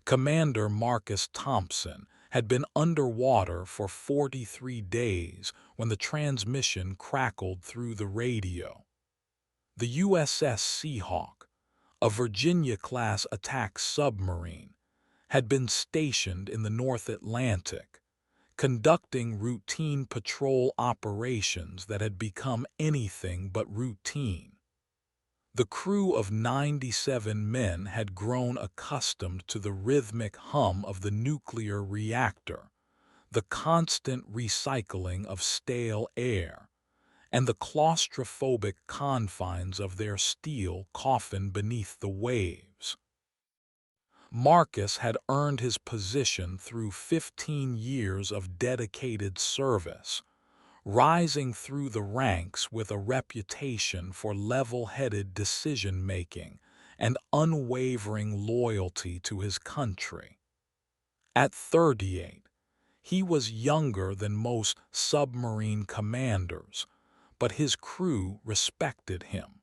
Commander Marcus Thompson had been underwater for 43 days when the transmission crackled through the radio. The USS Seahawk, a Virginia-class attack submarine, had been stationed in the North Atlantic, conducting routine patrol operations that had become anything but routine. The crew of 97 men had grown accustomed to the rhythmic hum of the nuclear reactor, the constant recycling of stale air, and the claustrophobic confines of their steel coffin beneath the waves. Marcus had earned his position through 15 years of dedicated service, rising through the ranks with a reputation for level-headed decision-making and unwavering loyalty to his country. At 38, he was younger than most submarine commanders, but his crew respected him.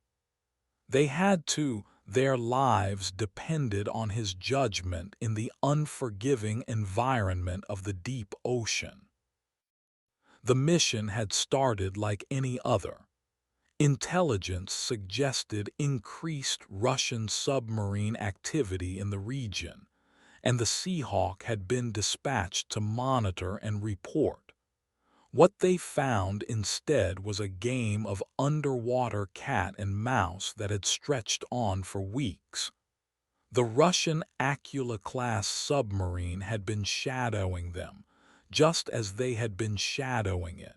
They had to. Their lives depended on his judgment in the unforgiving environment of the deep ocean. The mission had started like any other. Intelligence suggested increased Russian submarine activity in the region, and the Seahawk had been dispatched to monitor and report. What they found instead was a game of underwater cat and mouse that had stretched on for weeks. The Russian Aquila-class submarine had been shadowing them, just as they had been shadowing it.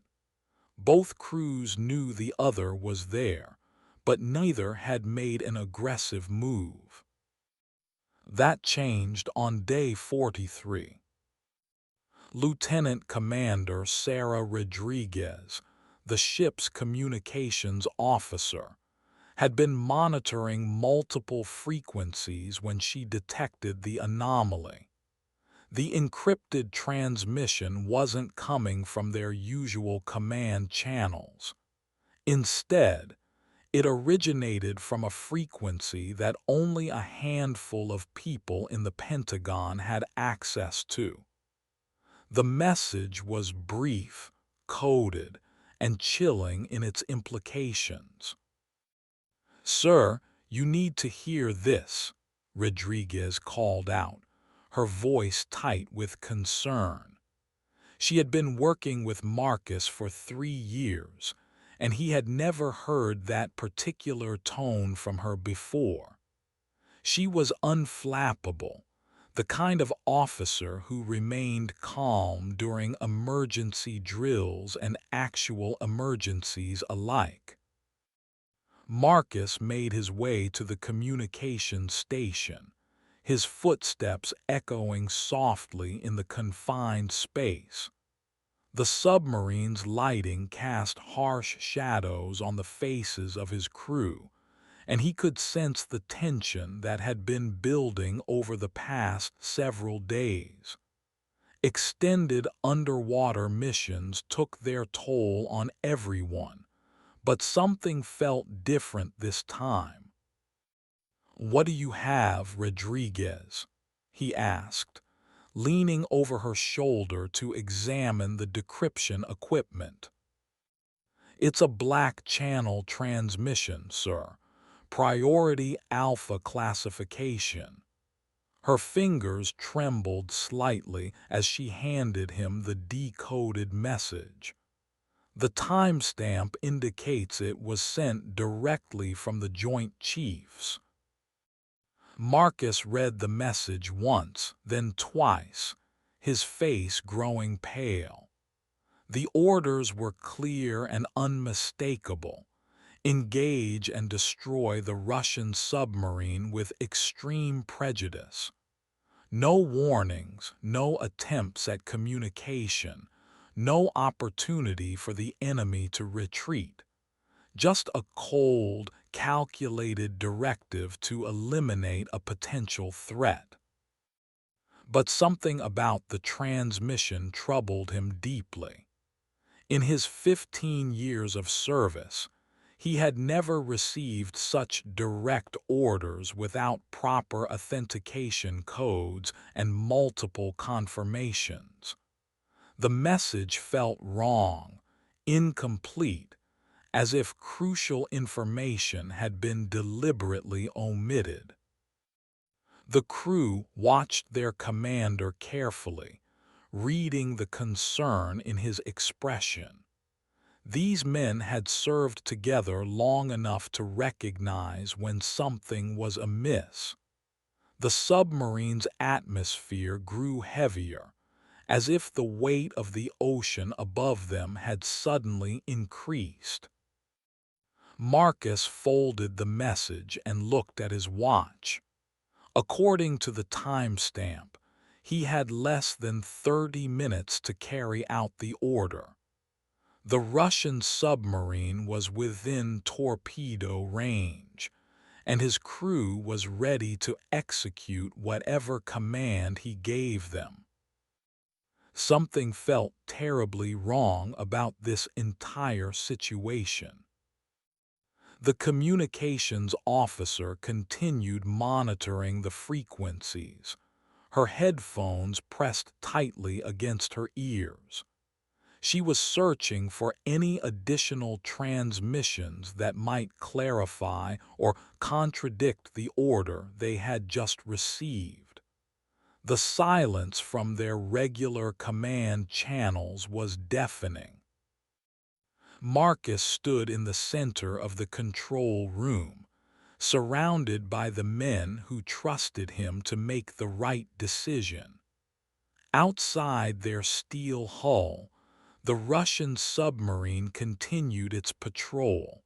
Both crews knew the other was there, but neither had made an aggressive move. That changed on day 43. Lieutenant Commander Sarah Rodriguez, the ship's communications officer, had been monitoring multiple frequencies when she detected the anomaly. The encrypted transmission wasn't coming from their usual command channels. Instead, it originated from a frequency that only a handful of people in the Pentagon had access to. The message was brief, coded, and chilling in its implications. "Sir, you need to hear this," Rodriguez called out, her voice tight with concern. She had been working with Marcus for 3 years, and he had never heard that particular tone from her before. She was unflappable, the kind of officer who remained calm during emergency drills and actual emergencies alike. Marcus made his way to the communications station, his footsteps echoing softly in the confined space. The submarine's lighting cast harsh shadows on the faces of his crew, and he could sense the tension that had been building over the past several days. Extended underwater missions took their toll on everyone, but something felt different this time. "What do you have, Rodriguez?" he asked, leaning over her shoulder to examine the decryption equipment. "It's a black channel transmission, sir. Priority Alpha classification." Her fingers trembled slightly as she handed him the decoded message. The timestamp indicates it was sent directly from the Joint Chiefs. Marcus read the message once, then twice, his face growing pale. The orders were clear and unmistakable. Engage and destroy the Russian submarine with extreme prejudice. No warnings, no attempts at communication, no opportunity for the enemy to retreat. Just a cold, calculated directive to eliminate a potential threat. But something about the transmission troubled him deeply. In his 15 years of service, He had never received such direct orders without proper authentication codes and multiple confirmations. The message felt wrong, incomplete, as if crucial information had been deliberately omitted. The crew watched their commander carefully, reading the concern in his expression. These men had served together long enough to recognize when something was amiss. The submarine's atmosphere grew heavier, as if the weight of the ocean above them had suddenly increased. Marcus folded the message and looked at his watch. According to the timestamp, he had less than 30 minutes to carry out the order. The Russian submarine was within torpedo range, and his crew was ready to execute whatever command he gave them. Something felt terribly wrong about this entire situation. The communications officer continued monitoring the frequencies, her headphones pressed tightly against her ears. She was searching for any additional transmissions that might clarify or contradict the order they had just received. The silence from their regular command channels was deafening. Marcus stood in the center of the control room, surrounded by the men who trusted him to make the right decision. Outside their steel hull, the Russian submarine continued its patrol,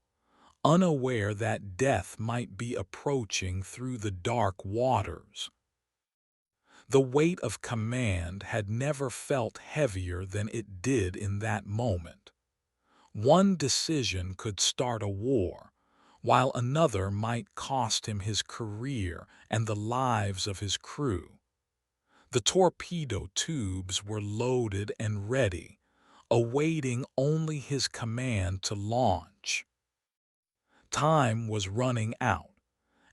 unaware that death might be approaching through the dark waters. The weight of command had never felt heavier than it did in that moment. One decision could start a war, while another might cost him his career and the lives of his crew. The torpedo tubes were loaded and ready, awaiting only his command to launch. Time was running out,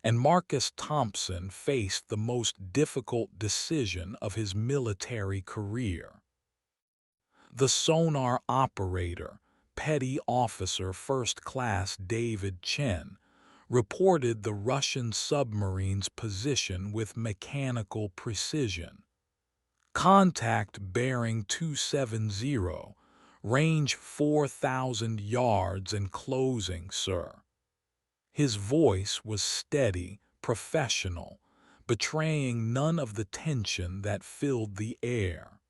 and Marcus Thompson faced the most difficult decision of his military career. The sonar operator, Petty Officer First Class David Chen, reported the Russian submarine's position with mechanical precision. Contact bearing 270, range 4,000 yards and closing, sir. His voice was steady, professional, betraying none of the tension that filled the air.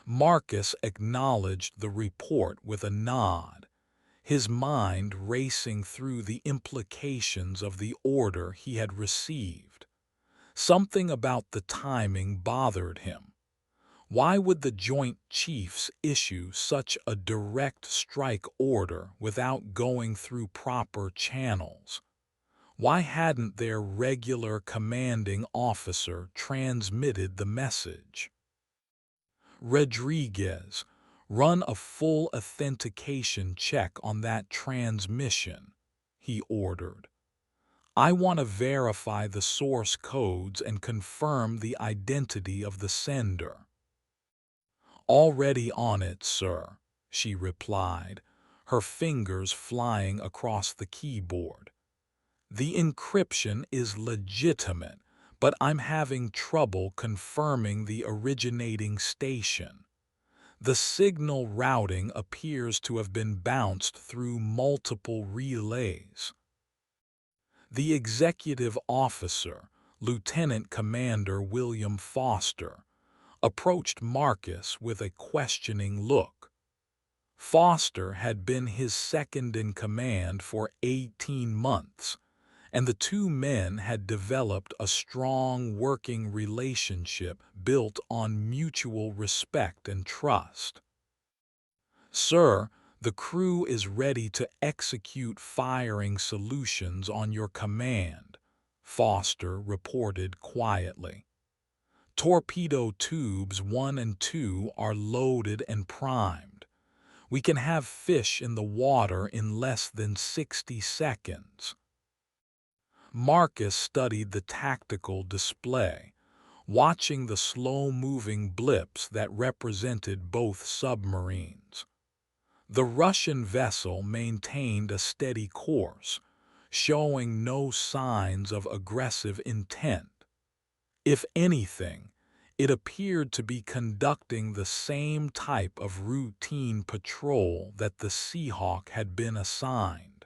Marcus acknowledged the report with a nod, his mind racing through the implications of the order he had received. Something about the timing bothered him. Why would the Joint Chiefs issue such a direct strike order without going through proper channels? Why hadn't their regular commanding officer transmitted the message? Rodriguez, run a full authentication check on that transmission, he ordered. I want to verify the source codes and confirm the identity of the sender. Already on it, sir, she replied, her fingers flying across the keyboard. The encryption is legitimate, but I'm having trouble confirming the originating station. The signal routing appears to have been bounced through multiple relays. The executive officer, Lieutenant Commander William Foster, approached Marcus with a questioning look. Foster had been his second in command for 18 months, and the two men had developed a strong working relationship built on mutual respect and trust. Sir, the crew is ready to execute firing solutions on your command, Foster reported quietly. Torpedo tubes 1 and 2 are loaded and primed. We can have fish in the water in less than 60 seconds. Marcus studied the tactical display, watching the slow-moving blips that represented both submarines. The Russian vessel maintained a steady course, showing no signs of aggressive intent. If anything, it appeared to be conducting the same type of routine patrol that the Seahawk had been assigned.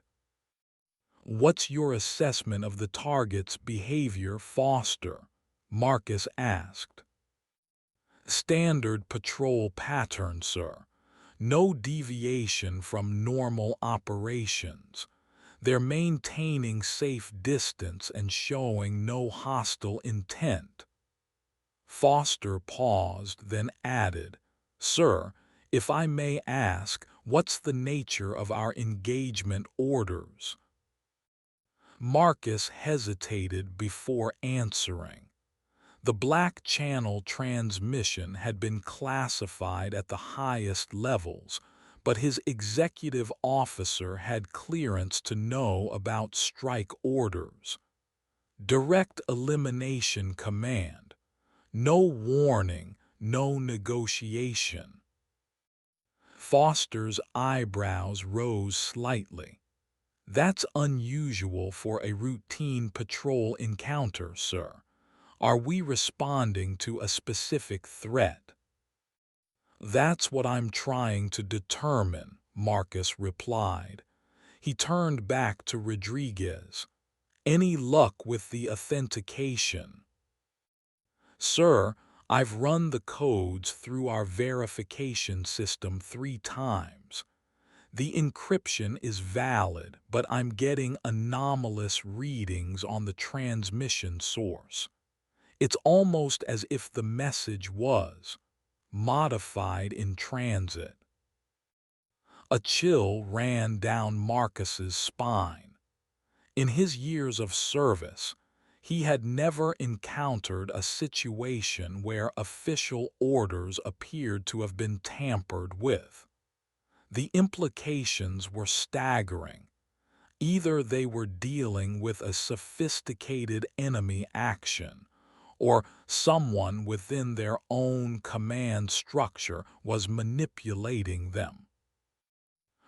"What's your assessment of the target's behavior, Foster?" Marcus asked. "Standard patrol pattern, sir. No deviation from normal operations. They're maintaining safe distance and showing no hostile intent." Foster paused, then added, "Sir, if I may ask, what's the nature of our engagement orders?" Marcus hesitated before answering. The Black Channel transmission had been classified at the highest levels, but his executive officer had clearance to know about strike orders. Direct elimination command. No warning, no negotiation. Foster's eyebrows rose slightly. "That's unusual for a routine patrol encounter, sir. Are we responding to a specific threat?" "That's what I'm trying to determine," Marcus replied. He turned back to Rodriguez. "Any luck with the authentication?" "Sir, I've run the codes through our verification system 3 times. The encryption is valid, but I'm getting anomalous readings on the transmission source. It's almost as if the message was modified in transit." A chill ran down Marcus's spine. In his years of service, he had never encountered a situation where official orders appeared to have been tampered with. The implications were staggering. Either they were dealing with a sophisticated enemy action, or someone within their own command structure was manipulating them.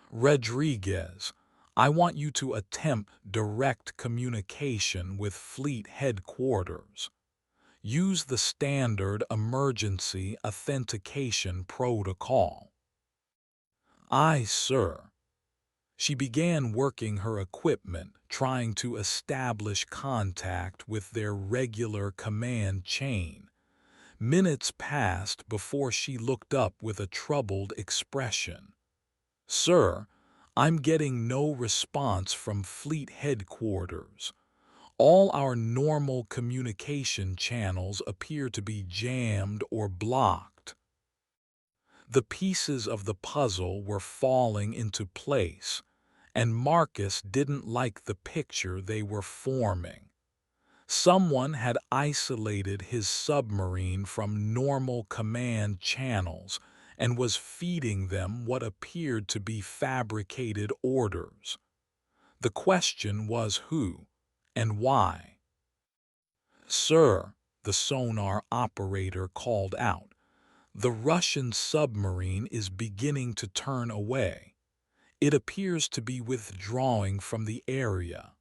"Rodriguez, I want you to attempt direct communication with Fleet Headquarters. Use the standard emergency authentication protocol." "Aye, sir." She began working her equipment, trying to establish contact with their regular command chain. Minutes passed before she looked up with a troubled expression. "Sir, I'm getting no response from Fleet Headquarters. All our normal communication channels appear to be jammed or blocked." The pieces of the puzzle were falling into place, and Marcus didn't like the picture they were forming. Someone had isolated his submarine from normal command channels and was feeding them what appeared to be fabricated orders. The question was who and why. "Sir," the sonar operator called out, "the Russian submarine is beginning to turn away. It appears to be withdrawing from the area."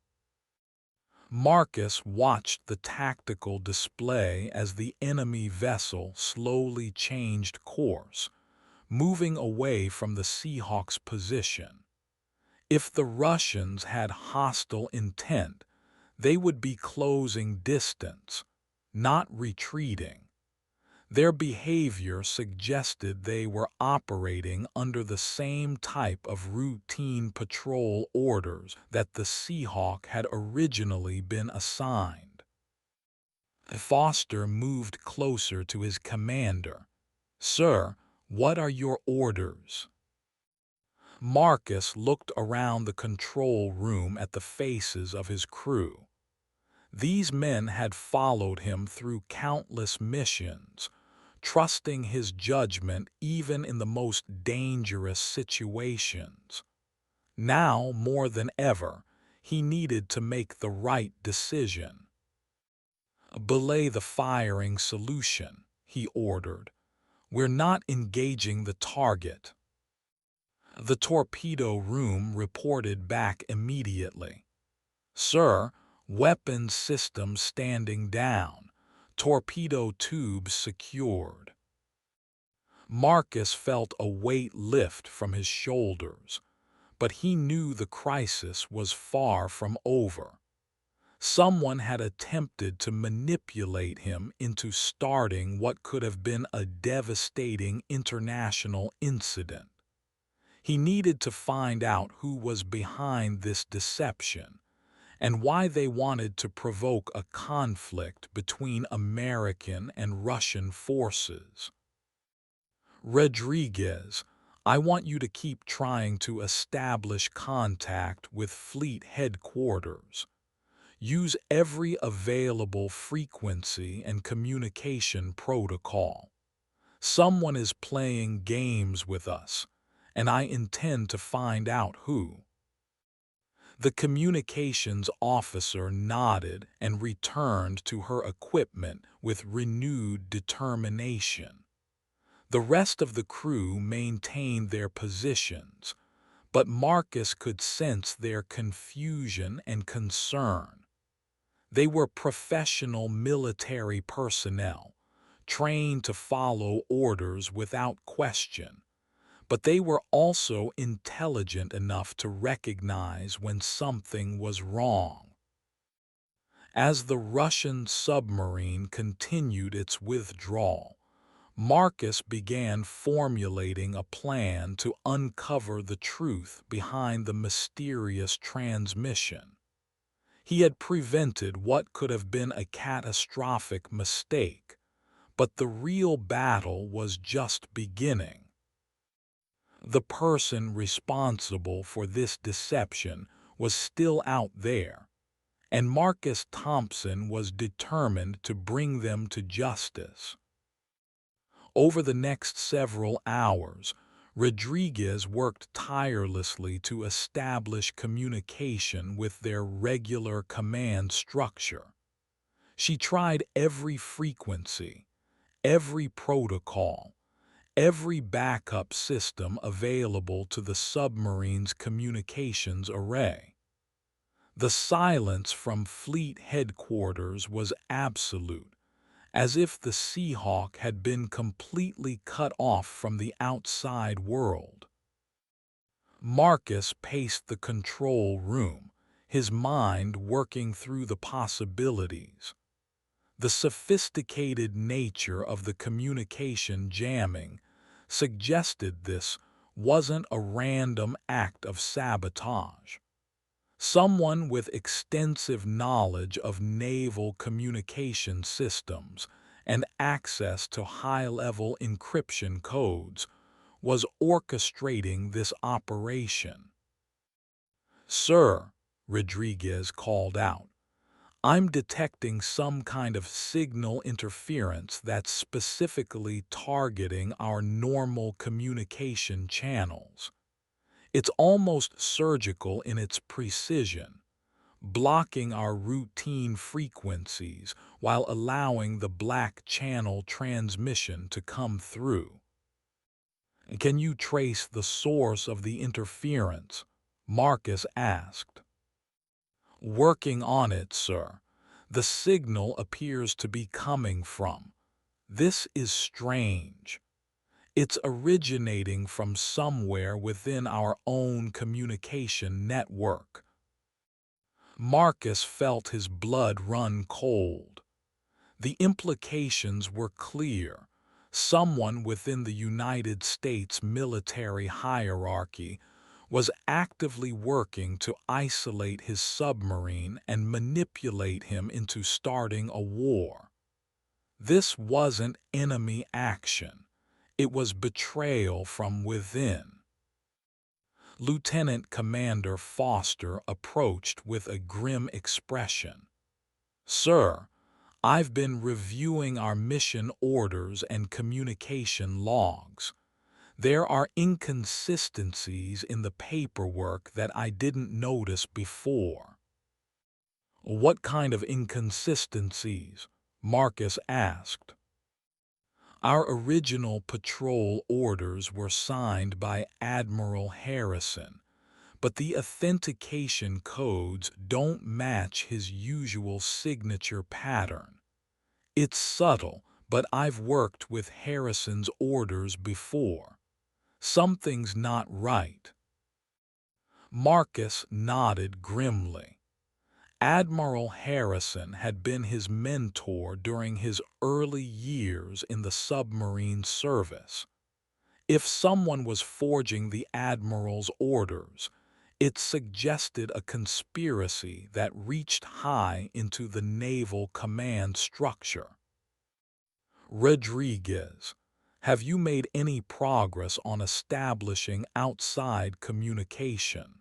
Marcus watched the tactical display as the enemy vessel slowly changed course, moving away from the Seahawks' position. If the Russians had hostile intent, they would be closing distance, not retreating. Their behavior suggested they were operating under the same type of routine patrol orders that the Seahawk had originally been assigned. Foster moved closer to his commander. "Sir, what are your orders?" Marcus looked around the control room at the faces of his crew. These men had followed him through countless missions, trusting his judgment even in the most dangerous situations. Now, more than ever, he needed to make the right decision. "Belay the firing solution," he ordered. "We're not engaging the target." The torpedo room reported back immediately. "Sir, weapons system standing down. Torpedo tubes secured." Marcus felt a weight lift from his shoulders, but he knew the crisis was far from over. Someone had attempted to manipulate him into starting what could have been a devastating international incident. He needed to find out who was behind this deception and why they wanted to provoke a conflict between American and Russian forces. "Rodriguez, I want you to keep trying to establish contact with fleet headquarters. Use every available frequency and communication protocol. Someone is playing games with us, and I intend to find out who." The communications officer nodded and returned to her equipment with renewed determination. The rest of the crew maintained their positions, but Marcus could sense their confusion and concern. They were professional military personnel, trained to follow orders without question, but they were also intelligent enough to recognize when something was wrong. As the Russian submarine continued its withdrawal, Marcus began formulating a plan to uncover the truth behind the mysterious transmission. He had prevented what could have been a catastrophic mistake, but the real battle was just beginning. The person responsible for this deception was still out there, and Marcus Thompson was determined to bring them to justice. Over the next several hours, Rodriguez worked tirelessly to establish communication with their regular command structure. She tried every frequency, every protocol, every backup system available to the submarine's communications array. The silence from fleet headquarters was absolute, as if the Seahawk had been completely cut off from the outside world. Marcus paced the control room, his mind working through the possibilities. The sophisticated nature of the communication jamming suggested this wasn't a random act of sabotage. Someone with extensive knowledge of naval communication systems and access to high-level encryption codes was orchestrating this operation. "Sir," Rodriguez called out, "I'm detecting some kind of signal interference that's specifically targeting our normal communication channels. It's almost surgical in its precision, blocking our routine frequencies while allowing the black channel transmission to come through." "Can you trace the source of the interference?" Marcus asked. "Working on it, sir. The signal appears to be coming from. This is strange. It's originating from somewhere within our own communication network." Marcus felt his blood run cold. The implications were clear. Someone within the United States military hierarchy was actively working to isolate his submarine and manipulate him into starting a war. This wasn't enemy action. It was betrayal from within. Lieutenant Commander Foster approached with a grim expression. "Sir, I've been reviewing our mission orders and communication logs. There are inconsistencies in the paperwork that I didn't notice before. What kind of inconsistencies? Marcus asked. Our original patrol orders were signed by Admiral Harrison, but the authentication codes don't match his usual signature pattern. It's subtle, but I've worked with Harrison's orders before. Something's not right. Marcus nodded grimly. Admiral Harrison had been his mentor during his early years in the submarine service. If someone was forging the Admiral's orders, it suggested a conspiracy that reached high into the naval command structure. Rodriguez, have you made any progress on establishing outside communication?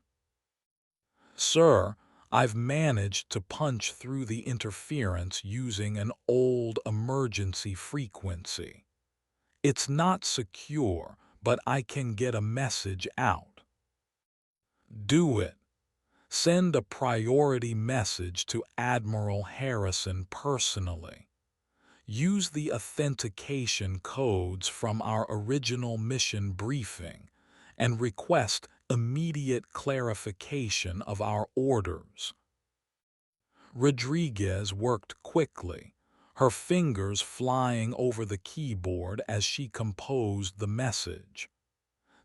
Sir, I've managed to punch through the interference using an old emergency frequency. It's not secure, but I can get a message out. Do it. Send a priority message to Admiral Harrison personally. Use the authentication codes from our original mission briefing and request immediate clarification of our orders. Rodriguez worked quickly, her fingers flying over the keyboard as she composed the message.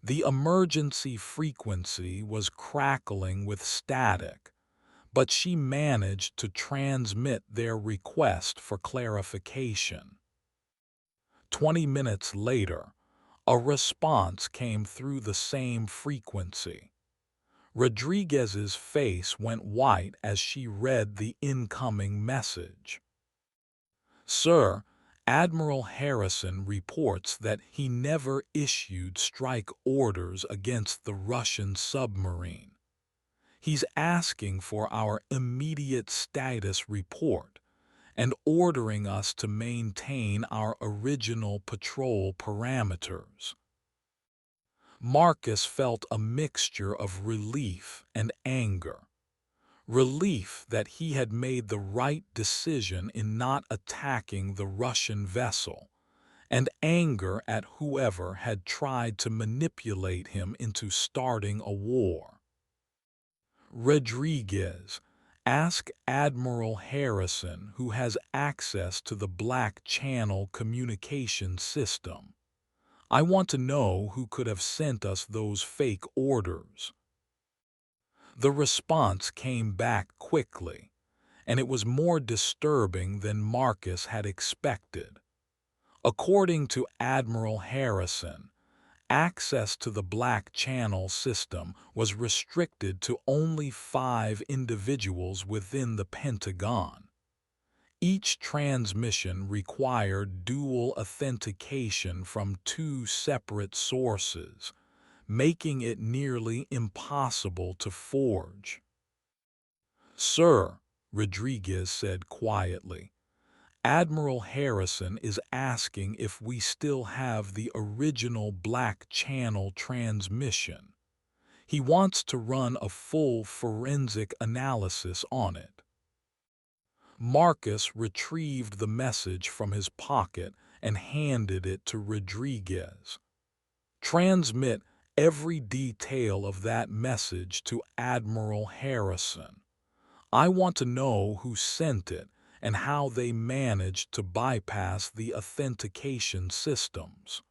The emergency frequency was crackling with static, but she managed to transmit their request for clarification. 20 minutes later, a response came through the same frequency. Rodriguez's face went white as she read the incoming message. Sir, Admiral Harrison reports that he never issued strike orders against the Russian submarine. He's asking for our immediate status report and ordering us to maintain our original patrol parameters. Marcus felt a mixture of relief and anger. Relief that he had made the right decision in not attacking the Russian vessel, and anger at whoever had tried to manipulate him into starting a war. Rodriguez, ask Admiral Harrison, who has access to the Black Channel communication system. I want to know who could have sent us those fake orders. The response came back quickly, and it was more disturbing than Marcus had expected. According to Admiral Harrison, access to the Black Channel system was restricted to only 5 individuals within the Pentagon. Each transmission required dual authentication from 2 separate sources, making it nearly impossible to forge. Sir, Rodriguez said quietly, Admiral Harrison is asking if we still have the original Black Channel transmission. He wants to run a full forensic analysis on it. Marcus retrieved the message from his pocket and handed it to Rodriguez. Transmit every detail of that message to Admiral Harrison. I want to know who sent it and how they managed to bypass the authentication systems.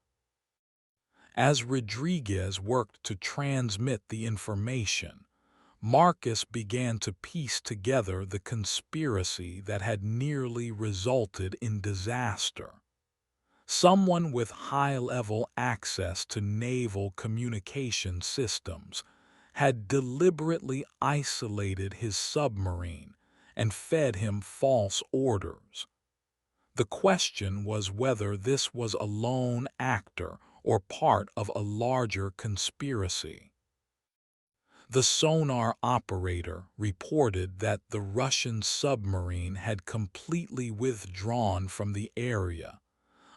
As Rodriguez worked to transmit the information, Marcus began to piece together the conspiracy that had nearly resulted in disaster. Someone with high-level access to naval communication systems had deliberately isolated his submarine and fed him false orders. The question was whether this was a lone actor or part of a larger conspiracy. The sonar operator reported that the Russian submarine had completely withdrawn from the area,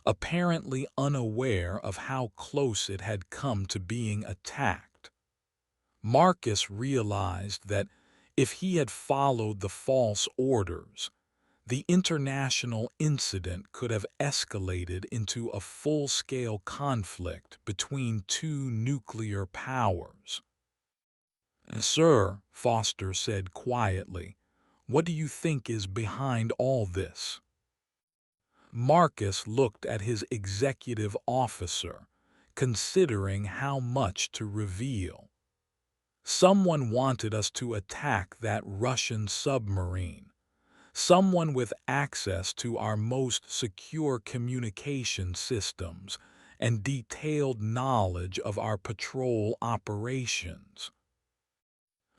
apparently unaware of how close it had come to being attacked. Marcus realized that if he had followed the false orders, the international incident could have escalated into a full-scale conflict between two nuclear powers. "Sir," Foster said quietly, "what do you think is behind all this?" Marcus looked at his executive officer, considering how much to reveal. Someone wanted us to attack that Russian submarine. Someone with access to our most secure communication systems and detailed knowledge of our patrol operations.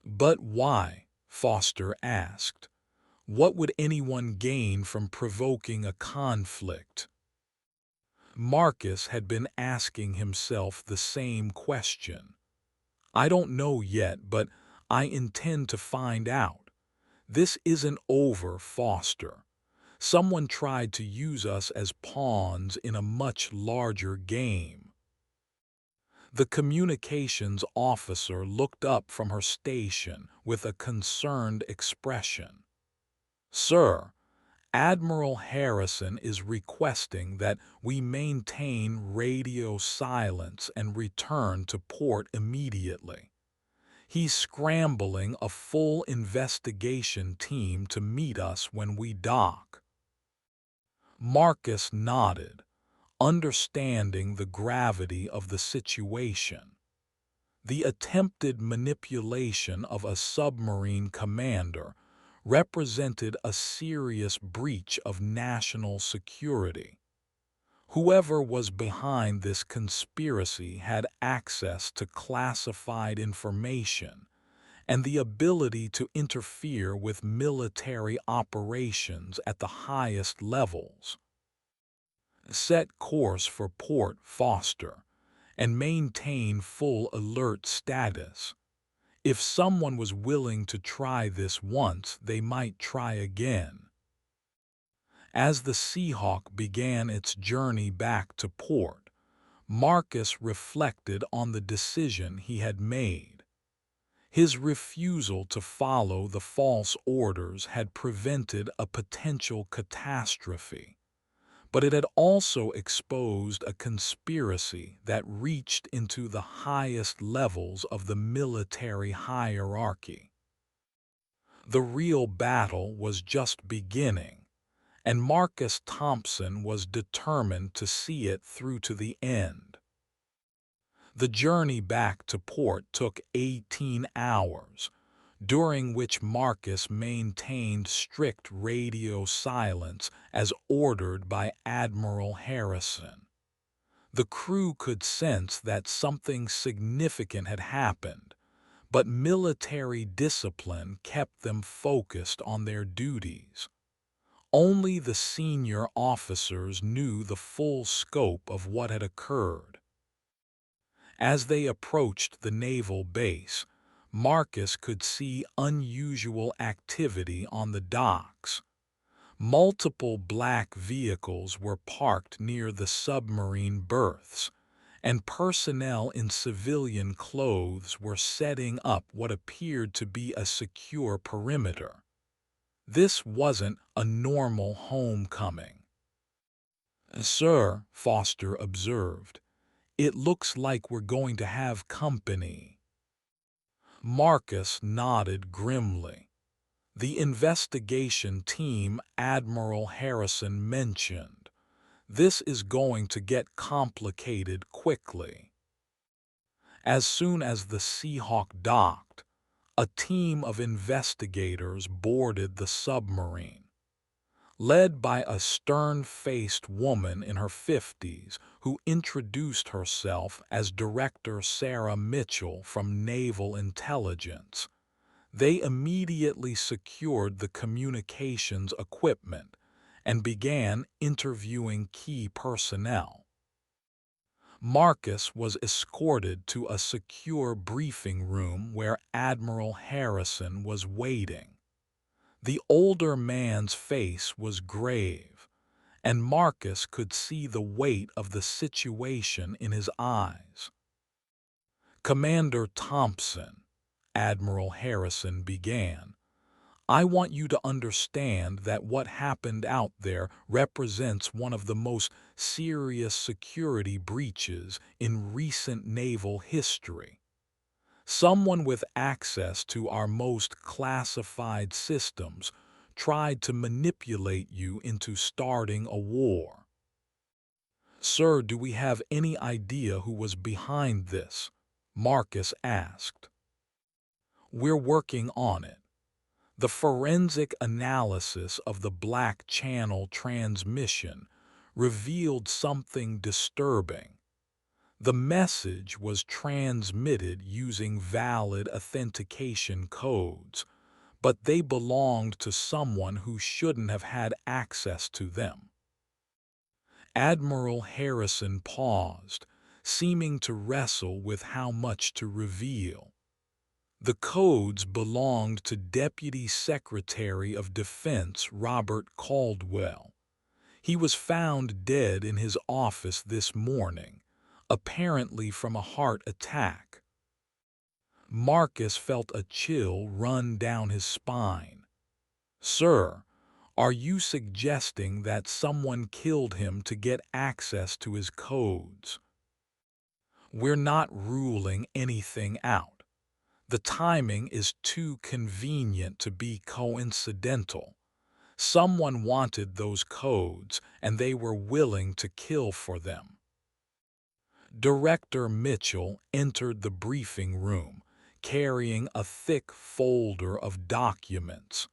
"But why?" Foster asked. "What would anyone gain from provoking a conflict?" Marcus had been asking himself the same question. "I don't know yet, but I intend to find out. This isn't over, Foster. Someone tried to use us as pawns in a much larger game." The communications officer looked up from her station with a concerned expression. "Sir, Admiral Harrison is requesting that we maintain radio silence and return to port immediately. He's scrambling a full investigation team to meet us when we dock." Marcus nodded, understanding the gravity of the situation. The attempted manipulation of a submarine commander represented a serious breach of national security. Whoever was behind this conspiracy had access to classified information and the ability to interfere with military operations at the highest levels. "Set course for Port Foster and maintain full alert status. If someone was willing to try this once, they might try again." As the Seahawk began its journey back to port, Marcus reflected on the decision he had made. His refusal to follow the false orders had prevented a potential catastrophe, but it had also exposed a conspiracy that reached into the highest levels of the military hierarchy. The real battle was just beginning, and Marcus Thompson was determined to see it through to the end. The journey back to port took 18 hours, during which Marcus maintained strict radio silence as ordered by Admiral Harrison. The crew could sense that something significant had happened, but military discipline kept them focused on their duties. Only the senior officers knew the full scope of what had occurred. As they approached the naval base, Marcus could see unusual activity on the docks. Multiple black vehicles were parked near the submarine berths, and personnel in civilian clothes were setting up what appeared to be a secure perimeter. This wasn't a normal homecoming. "Sir," Foster observed, "it looks like we're going to have company." Marcus nodded grimly. "The investigation team Admiral Harrison mentioned. This is going to get complicated quickly." As soon as the Seahawk docked, a team of investigators boarded the submarine. Led by a stern-faced woman in her 50s who introduced herself as Director Sarah Mitchell from Naval Intelligence, they immediately secured the communications equipment and began interviewing key personnel. Marcus was escorted to a secure briefing room where Admiral Harrison was waiting. The older man's face was grave, and Marcus could see the weight of the situation in his eyes. "Commander Thompson," Admiral Harrison began, "I want you to understand that what happened out there represents one of the most serious security breaches in recent naval history. Someone with access to our most classified systems tried to manipulate you into starting a war." "Sir, do we have any idea who was behind this?" Marcus asked. "We're working on it. The forensic analysis of the Black Channel transmission revealed something disturbing. The message was transmitted using valid authentication codes, but they belonged to someone who shouldn't have had access to them." Admiral Harrison paused, seeming to wrestle with how much to reveal. The codes belonged to Deputy Secretary of Defense Robert Caldwell. He was found dead in his office this morning, apparently from a heart attack. Marcus felt a chill run down his spine. "Sir, are you suggesting that someone killed him to get access to his codes?" "We're not ruling anything out. The timing is too convenient to be coincidental. Someone wanted those codes, and they were willing to kill for them." Director Mitchell entered the briefing room, carrying a thick folder of documents.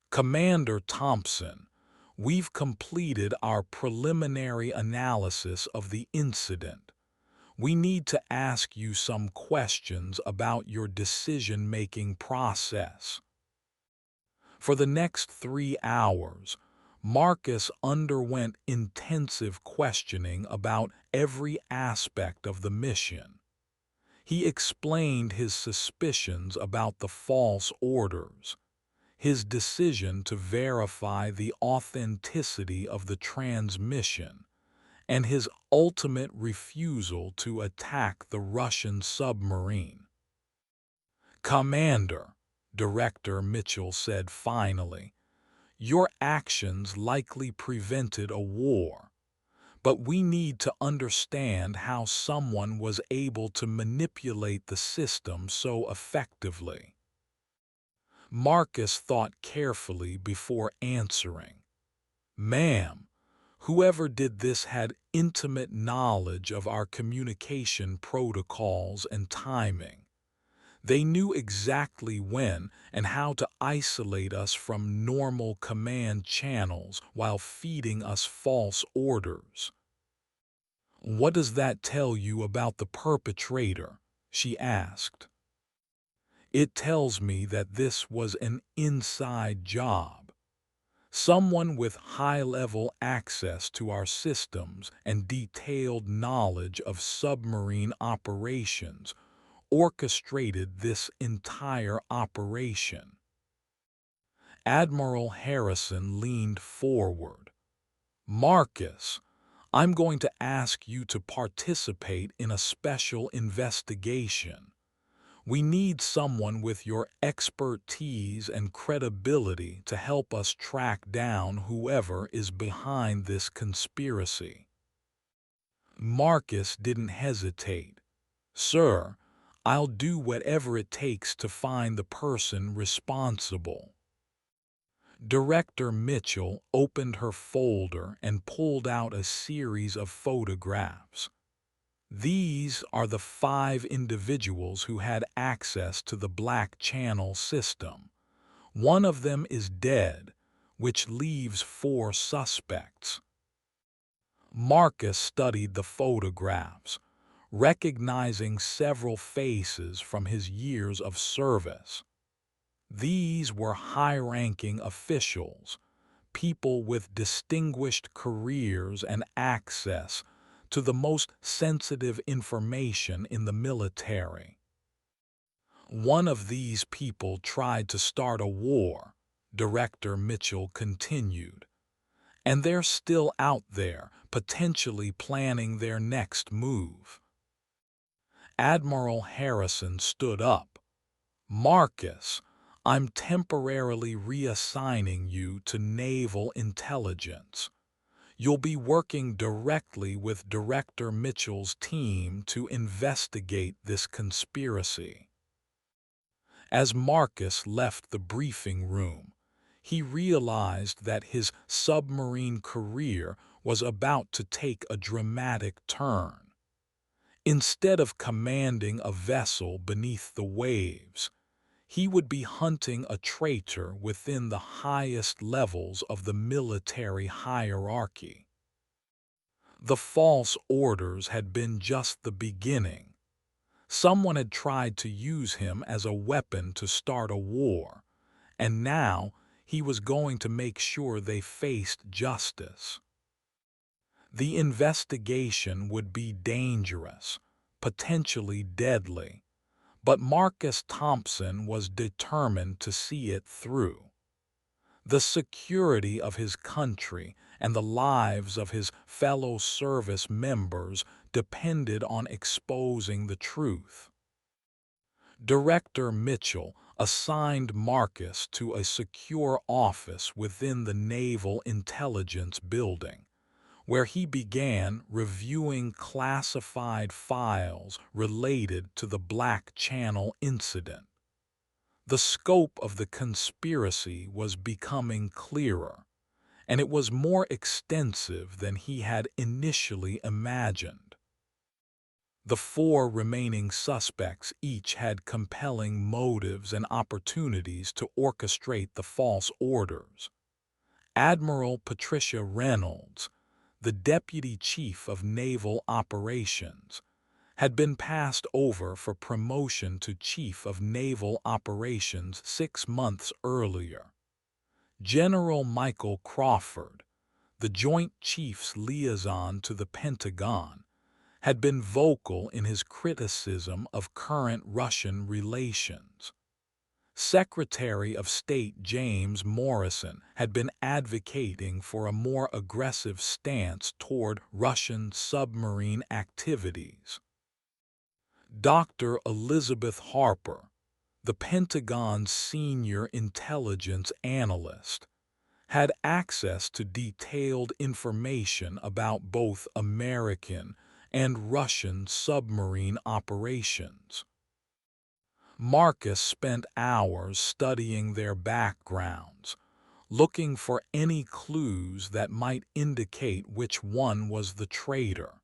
"Commander Thompson, we've completed our preliminary analysis of the incident. We need to ask you some questions about your decision-making process." For the next 3 hours, Marcus underwent intensive questioning about every aspect of the mission. He explained his suspicions about the false orders, his decision to verify the authenticity of the transmission, and his ultimate refusal to attack the Russian submarine. "Commander," Director Mitchell said finally, "your actions likely prevented a war, but we need to understand how someone was able to manipulate the system so effectively." Marcus thought carefully before answering. "Ma'am, whoever did this had intimate knowledge of our communication protocols and timing. They knew exactly when and how to isolate us from normal command channels while feeding us false orders." "What does that tell you about the perpetrator?" she asked. "It tells me that this was an inside job. Someone with high-level access to our systems and detailed knowledge of submarine operations orchestrated this entire operation." Admiral Harrison leaned forward. "Marcus, I'm going to ask you to participate in a special investigation. We need someone with your expertise and credibility to help us track down whoever is behind this conspiracy." Marcus didn't hesitate. "Sir, I'll do whatever it takes to find the person responsible." Director Mitchell opened her folder and pulled out a series of photographs. "These are the 5 individuals who had access to the Black Channel system. One of them is dead, which leaves 4 suspects." Marcus studied the photographs, recognizing several faces from his years of service. These were high-ranking officials, people with distinguished careers and access to the most sensitive information in the military. One of these people tried to start a war, Director Mitchell continued, and they're still out there, potentially planning their next move. Admiral Harrison stood up. Marcus, I'm temporarily reassigning you to Naval Intelligence. You'll be working directly with Director Mitchell's team to investigate this conspiracy. As Marcus left the briefing room, he realized that his submarine career was about to take a dramatic turn. Instead of commanding a vessel beneath the waves, he would be hunting a traitor within the highest levels of the military hierarchy. The false orders had been just the beginning. Someone had tried to use him as a weapon to start a war, and now he was going to make sure they faced justice. The investigation would be dangerous, potentially deadly, but Marcus Thompson was determined to see it through. The security of his country and the lives of his fellow service members depended on exposing the truth. Director Mitchell assigned Marcus to a secure office within the Naval Intelligence Building, where he began reviewing classified files related to the Black Channel incident. The scope of the conspiracy was becoming clearer, and it was more extensive than he had initially imagined. The four remaining suspects each had compelling motives and opportunities to orchestrate the false orders. Admiral Patricia Reynolds, the Deputy Chief of Naval Operations, had been passed over for promotion to Chief of Naval Operations 6 months earlier. General Michael Crawford, the Joint Chiefs liaison to the Pentagon, had been vocal in his criticism of current Russian relations. Secretary of State James Morrison had been advocating for a more aggressive stance toward Russian submarine activities. Dr. Elizabeth Harper, the Pentagon's senior intelligence analyst, had access to detailed information about both American and Russian submarine operations. Marcus spent hours studying their backgrounds, looking for any clues that might indicate which one was the traitor.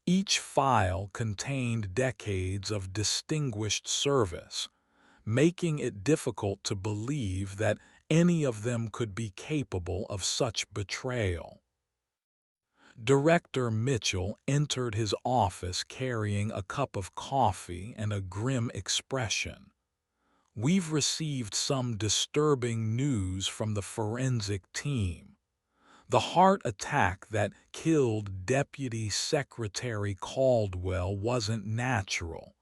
Each file contained decades of distinguished service, making it difficult to believe that any of them could be capable of such betrayal. Director Mitchell entered his office carrying a cup of coffee and a grim expression. "We've received some disturbing news from the forensic team. The heart attack that killed Deputy Secretary Caldwell wasn't natural.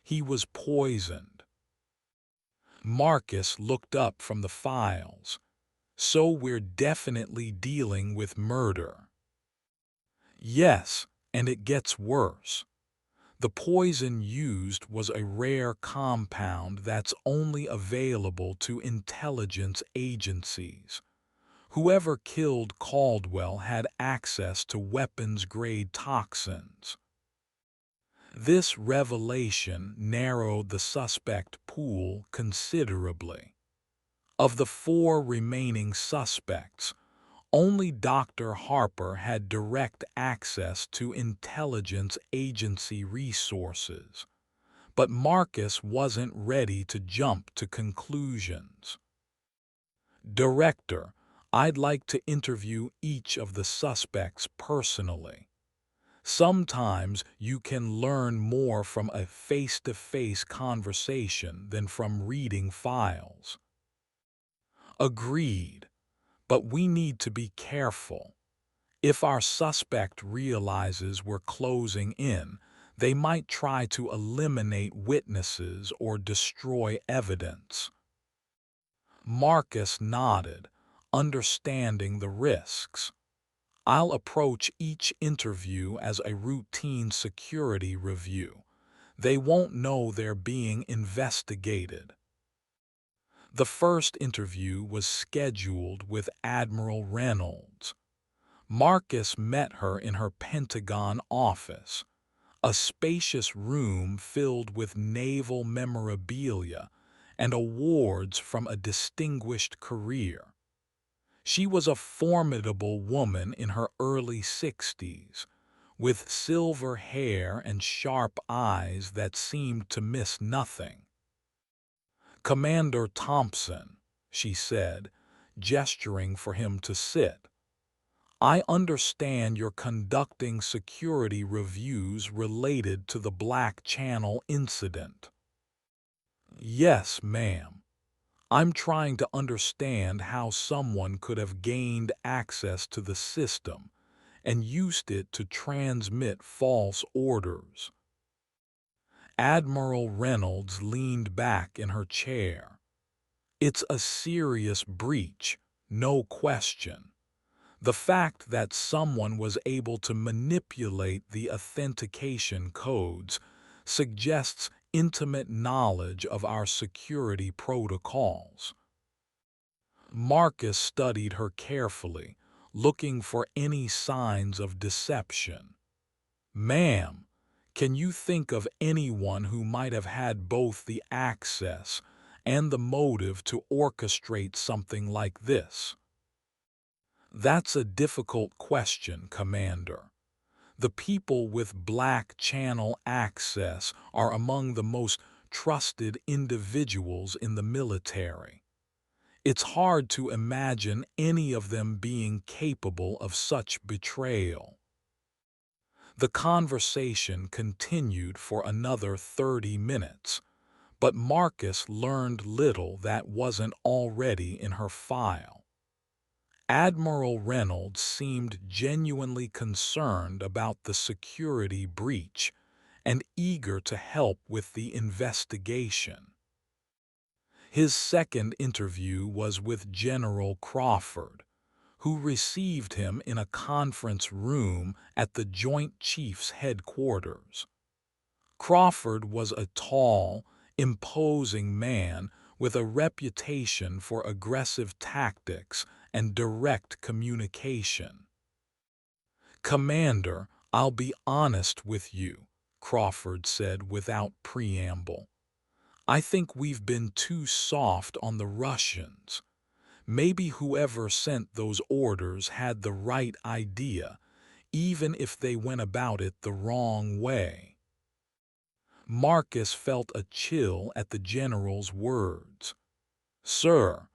He was poisoned." Marcus looked up from the files. "So we're definitely dealing with murder." "Yes, and it gets worse. The poison used was a rare compound that's only available to intelligence agencies. Whoever killed Caldwell had access to weapons-grade toxins." This revelation narrowed the suspect pool considerably. Of the four remaining suspects, only Dr. Harper had direct access to intelligence agency resources, but Marcus wasn't ready to jump to conclusions. "Director, I'd like to interview each of the suspects personally. Sometimes you can learn more from a face-to-face conversation than from reading files." "Agreed. But we need to be careful. If our suspect realizes we're closing in, they might try to eliminate witnesses or destroy evidence. Marcus nodded, understanding the risks. I'll approach each interview as a routine security review. They won't know they're being investigated. The first interview was scheduled with Admiral Reynolds. Marcus met her in her Pentagon office, a spacious room filled with naval memorabilia and awards from a distinguished career. She was a formidable woman in her early 60s, with silver hair and sharp eyes that seemed to miss nothing. "Commander Thompson," she said, gesturing for him to sit. "I understand you're conducting security reviews related to the Black Channel incident." "Yes, ma'am. I'm trying to understand how someone could have gained access to the system and used it to transmit false orders." Admiral Reynolds leaned back in her chair. "It's a serious breach, no question. The fact that someone was able to manipulate the authentication codes suggests intimate knowledge of our security protocols." Marcus studied her carefully, looking for any signs of deception. "Ma'am, can you think of anyone who might have had both the access and the motive to orchestrate something like this?" "That's a difficult question, Commander. The people with Black Channel access are among the most trusted individuals in the military. It's hard to imagine any of them being capable of such betrayal." The conversation continued for another 30 minutes, but Marcus learned little that wasn't already in her file. Admiral Reynolds seemed genuinely concerned about the security breach and eager to help with the investigation. His second interview was with General Crawford, who received him in a conference room at the Joint Chiefs headquarters. Crawford was a tall, imposing man with a reputation for aggressive tactics and direct communication. "Commander, I'll be honest with you," Crawford said without preamble. "I think we've been too soft on the Russians. Maybe whoever sent those orders had the right idea, even if they went about it the wrong way." Marcus felt a chill at the general's words. "Sir,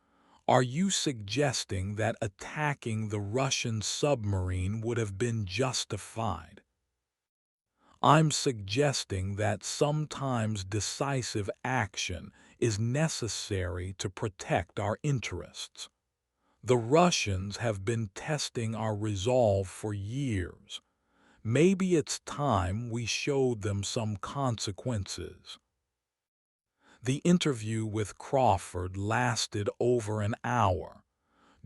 are you suggesting that attacking the Russian submarine would have been justified?" "I'm suggesting that sometimes decisive action is necessary to protect our interests. The Russians have been testing our resolve for years. Maybe it's time we showed them some consequences." The interview with Crawford lasted over an hour,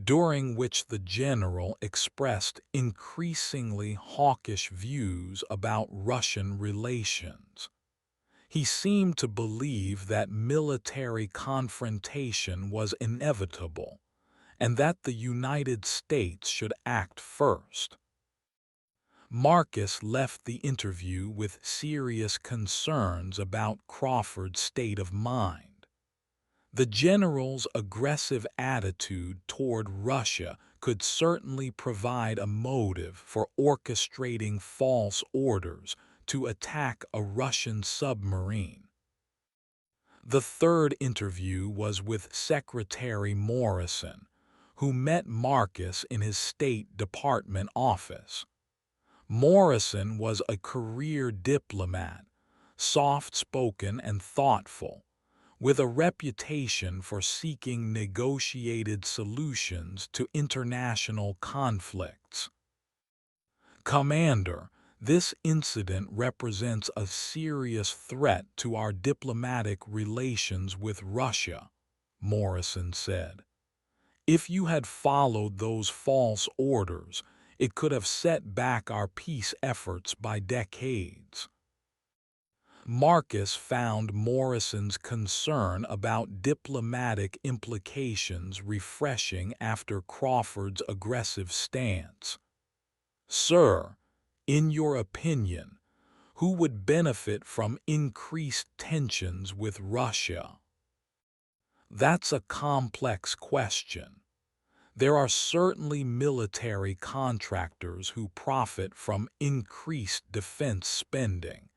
during which the general expressed increasingly hawkish views about Russian relations. He seemed to believe that military confrontation was inevitable, and that the United States should act first. Marcus left the interview with serious concerns about Crawford's state of mind. The general's aggressive attitude toward Russia could certainly provide a motive for orchestrating false orders to attack a Russian submarine. The third interview was with Secretary Morrison, who met Marcus in his State Department office. Morrison was a career diplomat, soft-spoken and thoughtful, with a reputation for seeking negotiated solutions to international conflicts. Commander, this incident represents a serious threat to our diplomatic relations with Russia, Morrison said. If you had followed those false orders, it could have set back our peace efforts by decades. Marcus found Morrison's concern about diplomatic implications refreshing after Crawford's aggressive stance. Sir, in your opinion, who would benefit from increased tensions with Russia? That's a complex question. There are certainly military contractors who profit from increased defense spending,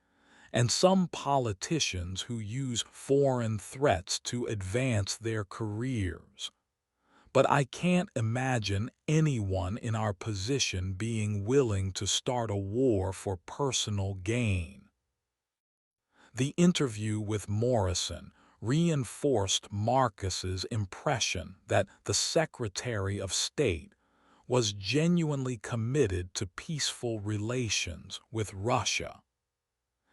and some politicians who use foreign threats to advance their careers. But I can't imagine anyone in our position being willing to start a war for personal gain. The interview with Morrison reinforced Marcus's impression that the Secretary of State was genuinely committed to peaceful relations with Russia.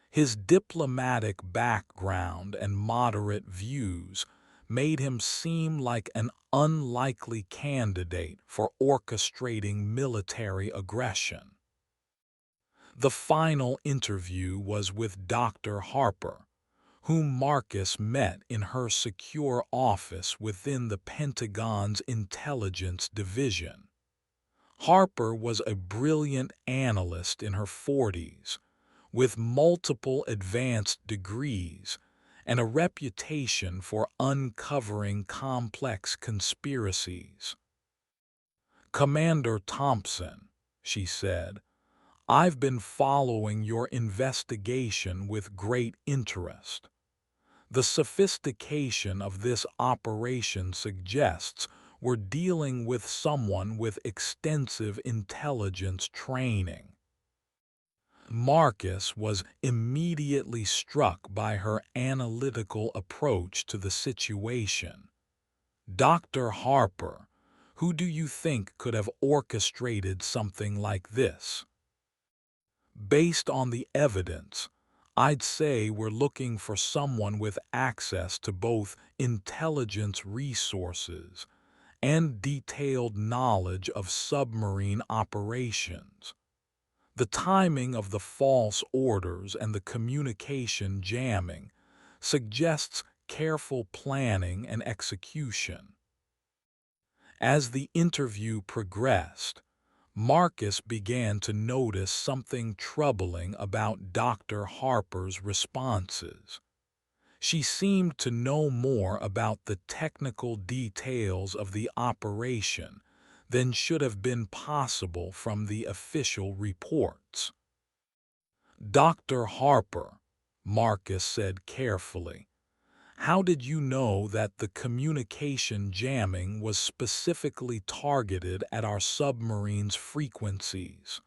His diplomatic background and moderate views made him seem like an unlikely candidate for orchestrating military aggression. The final interview was with Dr. Harper, whom Marcus met in her secure office within the Pentagon's Intelligence Division. Harper was a brilliant analyst in her 40s, with multiple advanced degrees and a reputation for uncovering complex conspiracies. "Commander Thompson," she said, "I've been following your investigation with great interest. The sophistication of this operation suggests we're dealing with someone with extensive intelligence training." Marcus was immediately struck by her analytical approach to the situation. "Dr. Harper, who do you think could have orchestrated something like this?" "Based on the evidence, I'd say we're looking for someone with access to both intelligence resources and detailed knowledge of submarine operations. The timing of the false orders and the communication jamming suggests careful planning and execution." As the interview progressed, Marcus began to notice something troubling about Dr. Harper's responses. She seemed to know more about the technical details of the operation than should have been possible from the official reports. "Dr. Harper," Marcus said carefully, "how did you know that the communication jamming was specifically targeted at our submarine's frequencies?"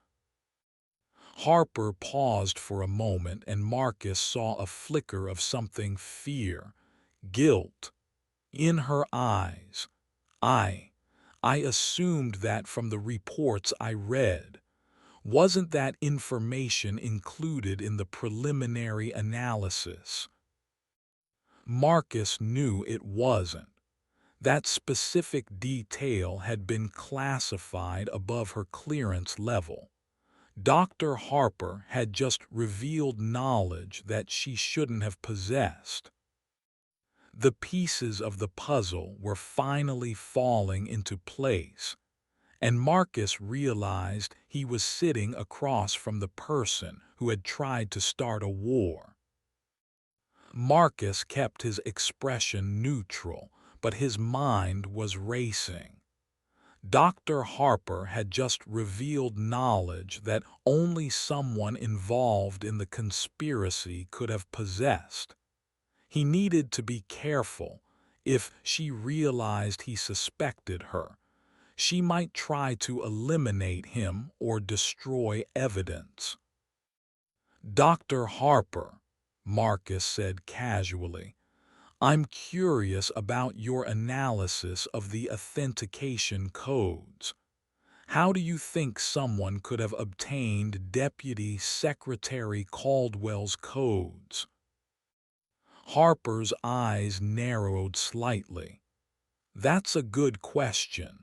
Harper paused for a moment, and Marcus saw a flicker of something guilt, in her eyes. I assumed that from the reports I read. Wasn't that information included in the preliminary analysis?" Marcus knew it wasn't. That specific detail had been classified above her clearance level. Dr. Harper had just revealed knowledge that she shouldn't have possessed. The pieces of the puzzle were finally falling into place, and Marcus realized he was sitting across from the person who had tried to start a war. Marcus kept his expression neutral, but his mind was racing. Dr. Harper had just revealed knowledge that only someone involved in the conspiracy could have possessed. He needed to be careful. If she realized he suspected her, she might try to eliminate him or destroy evidence. "Dr. Harper," Marcus said casually, "I'm curious about your analysis of the authentication codes. How do you think someone could have obtained Deputy Secretary Caldwell's codes? Harper's eyes narrowed slightly. That's a good question.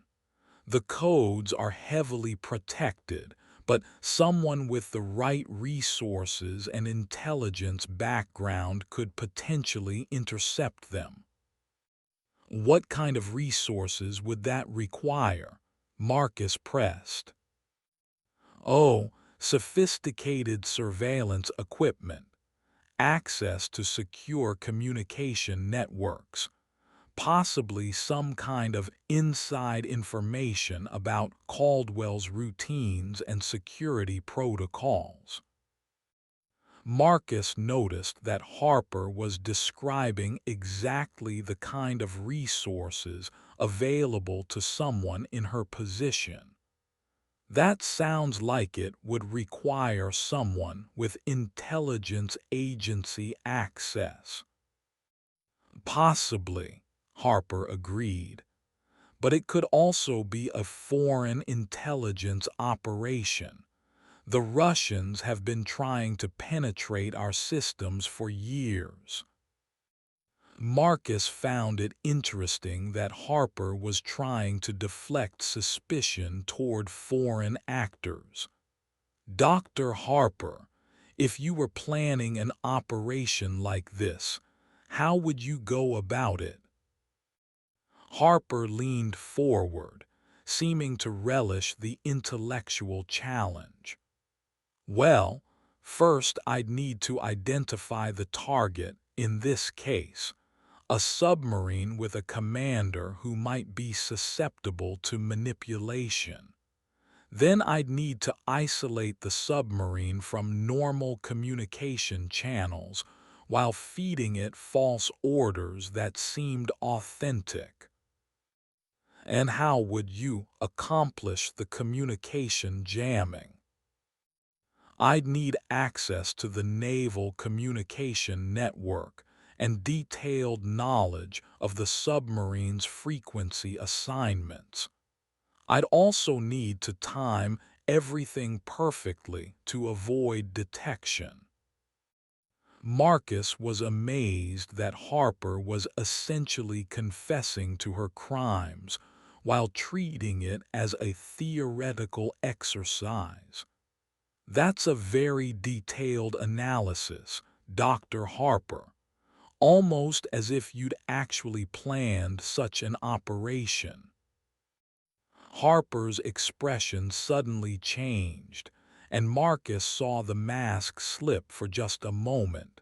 The codes are heavily protected, but someone with the right resources and intelligence background could potentially intercept them. What kind of resources would that require? Marcus pressed. Oh, sophisticated surveillance equipment, access to secure communication networks, possibly some kind of inside information about Caldwell's routines and security protocols. Marcus noticed that Harper was describing exactly the kind of resources available to someone in her position. That sounds like it would require someone with intelligence agency access. Possibly, Harper agreed, but it could also be a foreign intelligence operation. The Russians have been trying to penetrate our systems for years. Marcus found it interesting that Harper was trying to deflect suspicion toward foreign actors. Dr. Harper, if you were planning an operation like this, how would you go about it? Harper leaned forward, seeming to relish the intellectual challenge. Well, first I'd need to identify the target, in this case, a submarine with a commander who might be susceptible to manipulation. Then I'd need to isolate the submarine from normal communication channels while feeding it false orders that seemed authentic. And how would you accomplish the communication jamming? I'd need access to the naval communication network and detailed knowledge of the submarine's frequency assignments. I'd also need to time everything perfectly to avoid detection. Marcus was amazed that Harper was essentially confessing to her crimes while treating it as a theoretical exercise. That's a very detailed analysis, Dr. Harper, almost as if you'd actually planned such an operation. Harper's expression suddenly changed, and Marcus saw the mask slip for just a moment.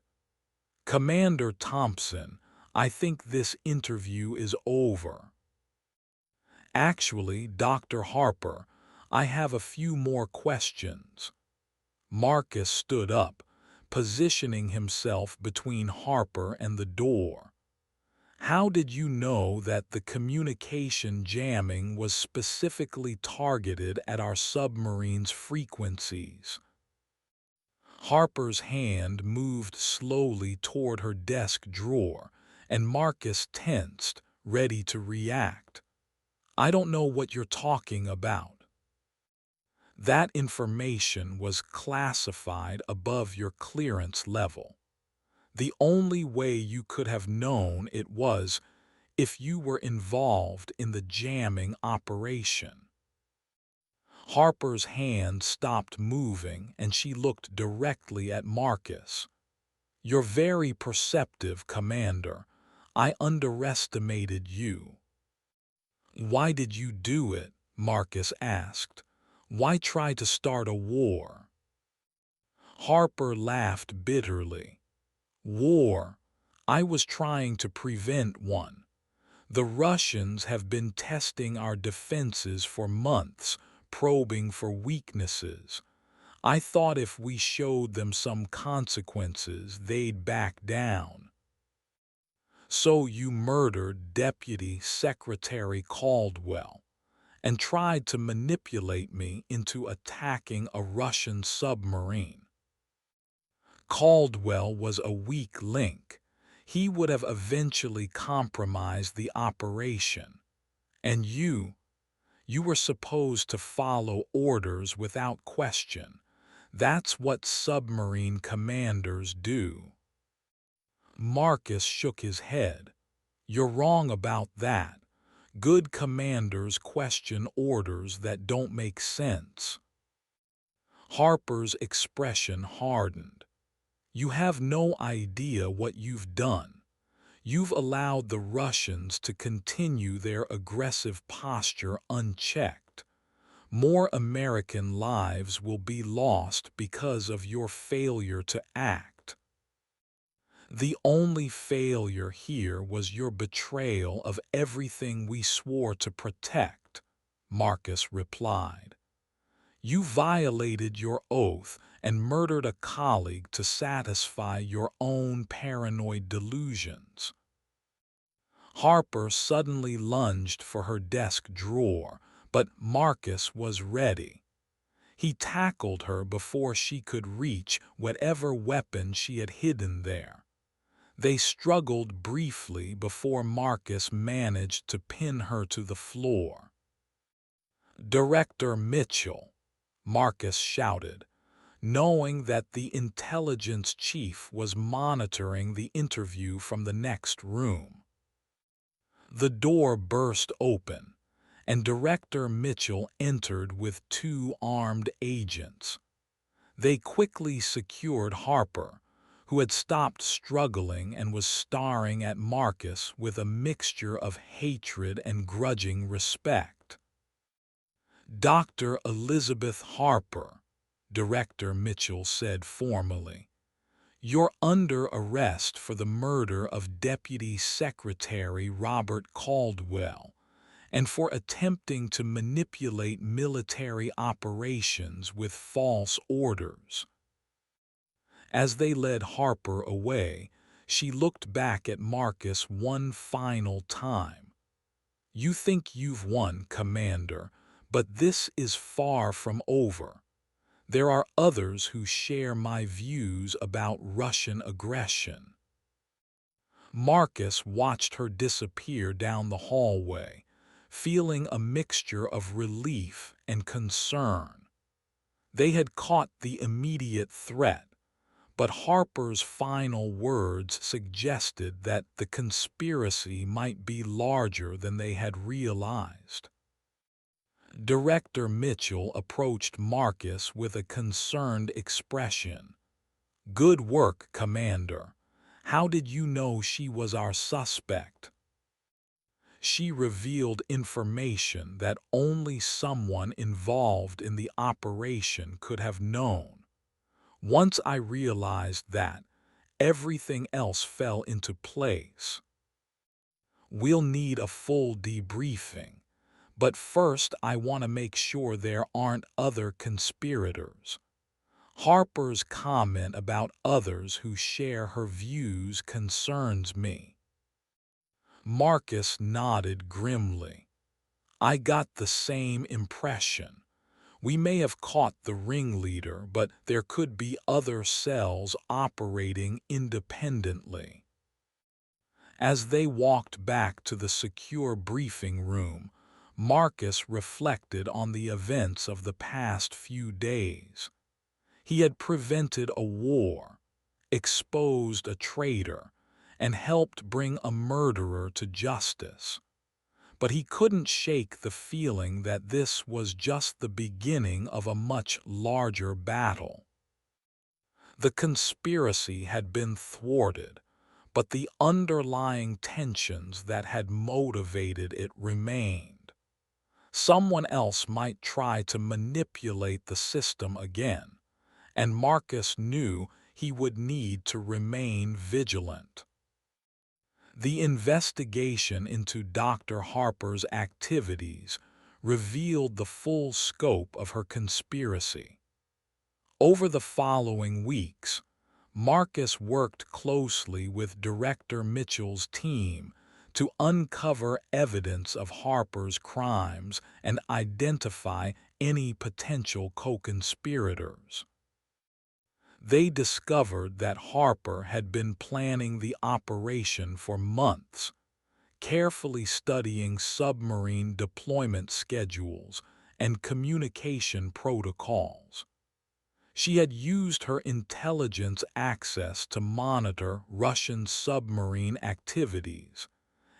Commander Thompson, I think this interview is over. Actually, Dr. Harper, I have a few more questions. Marcus stood up, positioning himself between Harper and the door. How did you know that the communication jamming was specifically targeted at our submarine's frequencies? Harper's hand moved slowly toward her desk drawer, and Marcus tensed, ready to react. I don't know what you're talking about. That information was classified above your clearance level. The only way you could have known it was if you were involved in the jamming operation. Harper's hand stopped moving and she looked directly at Marcus. You're very perceptive, Commander. I underestimated you. Why did you do it? Marcus asked. Why try to start a war? Harper laughed bitterly. War? I was trying to prevent one. The Russians have been testing our defenses for months, probing for weaknesses. I thought if we showed them some consequences, they'd back down. So you murdered Deputy Secretary Caldwell and tried to manipulate me into attacking a Russian submarine. Caldwell was a weak link. He would have eventually compromised the operation. And you You were supposed to follow orders without question. That's what submarine commanders do. Marcus shook his head. You're wrong about that. Good commanders question orders that don't make sense. Harper's expression hardened. You have no idea what you've done. You've allowed the Russians to continue their aggressive posture unchecked. More American lives will be lost because of your failure to act. The only failure here was your betrayal of everything we swore to protect, Marcus replied. You violated your oath and murdered a colleague to satisfy your own paranoid delusions. Harper suddenly lunged for her desk drawer, but Marcus was ready. He tackled her before she could reach whatever weapon she had hidden there. They struggled briefly before Marcus managed to pin her to the floor. Director Mitchell, Marcus shouted, knowing that the intelligence chief was monitoring the interview from the next room. The door burst open, and Director Mitchell entered with two armed agents. They quickly secured Harper, who had stopped struggling and was staring at Marcus with a mixture of hatred and grudging respect. Dr. Elizabeth Harper, Director Mitchell said formally, you're under arrest for the murder of Deputy Secretary Robert Caldwell and for attempting to manipulate military operations with false orders. As they led Harper away, she looked back at Marcus one final time. You think you've won, Commander, but this is far from over. There are others who share my views about Russian aggression. Marcus watched her disappear down the hallway, feeling a mixture of relief and concern. They had caught the immediate threat, but Harper's final words suggested that the conspiracy might be larger than they had realized. Director Mitchell approached Marcus with a concerned expression. Good work, Commander. How did you know she was our suspect? She revealed information that only someone involved in the operation could have known. Once I realized that, everything else fell into place. We'll need a full debriefing, but first I want to make sure there aren't other conspirators. Harper's comment about others who share her views concerns me. Marcus nodded grimly. I got the same impression. We may have caught the ringleader, but there could be other cells operating independently. As they walked back to the secure briefing room, Marcus reflected on the events of the past few days. He had prevented a war, exposed a traitor, and helped bring a murderer to justice. But he couldn't shake the feeling that this was just the beginning of a much larger battle. The conspiracy had been thwarted, but the underlying tensions that had motivated it remained. Someone else might try to manipulate the system again, and Marcus knew he would need to remain vigilant. The investigation into Dr. Harper's activities revealed the full scope of her conspiracy. Over the following weeks, Marcus worked closely with Director Mitchell's team to uncover evidence of Harper's crimes and identify any potential co-conspirators. They discovered that Harper had been planning the operation for months, carefully studying submarine deployment schedules and communication protocols. She had used her intelligence access to monitor Russian submarine activities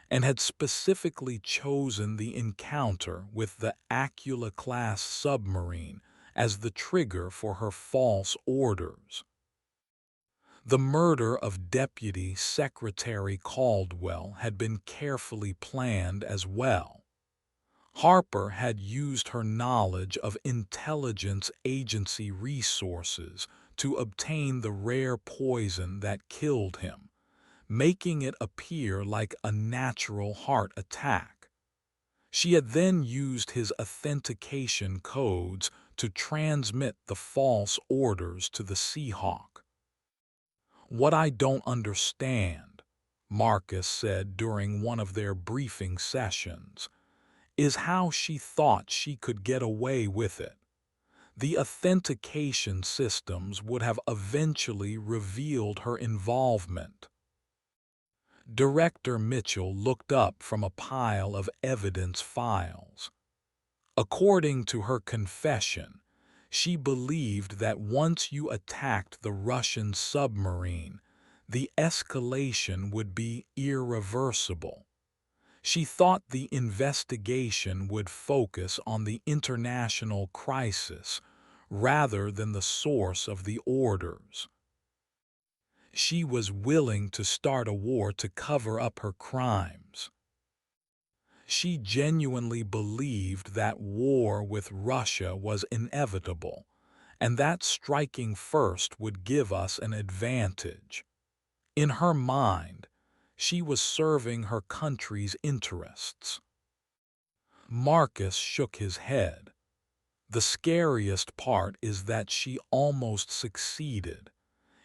and had specifically chosen the encounter with the Aquila-class submarine as the trigger for her false orders. The murder of Deputy Secretary Caldwell had been carefully planned as well. Harper had used her knowledge of intelligence agency resources to obtain the rare poison that killed him, making it appear like a natural heart attack. She had then used his authentication codes to transmit the false orders to the Seahawk. "What I don't understand," Marcus said during one of their briefing sessions, "is how she thought she could get away with it. The authentication systems would have eventually revealed her involvement." Director Mitchell looked up from a pile of evidence files. According to her confession, she believed that once you attacked the Russian submarine, the escalation would be irreversible. She thought the investigation would focus on the international crisis rather than the source of the orders. She was willing to start a war to cover up her crimes. She genuinely believed that war with Russia was inevitable, and that striking first would give us an advantage. In her mind, she was serving her country's interests. Marcus shook his head. "The scariest part is that she almost succeeded.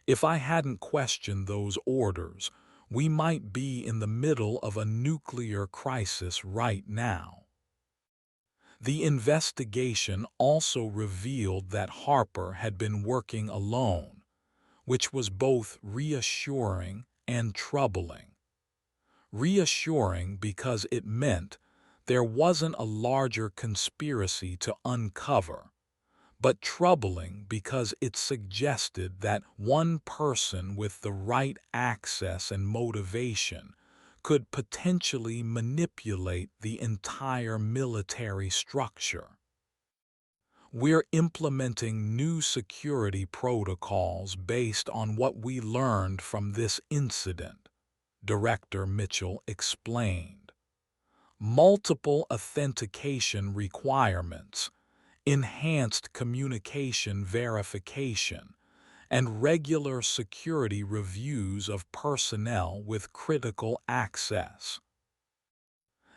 If I hadn't questioned those orders, we might be in the middle of a nuclear crisis right now." The investigation also revealed that Harper had been working alone, which was both reassuring and troubling. Reassuring because it meant there wasn't a larger conspiracy to uncover, but troubling because it suggested that one person with the right access and motivation could potentially manipulate the entire military structure. "We're implementing new security protocols based on what we learned from this incident," Director Mitchell explained. "Multiple authentication requirements, enhanced communication verification, and regular security reviews of personnel with critical access."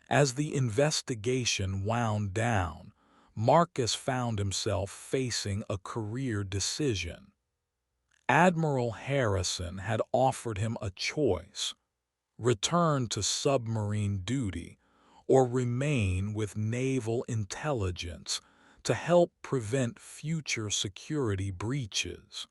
As the investigation wound down, Marcus found himself facing a career decision. Admiral Harrison had offered him a choice: return to submarine duty or remain with naval intelligence to help prevent future security breaches.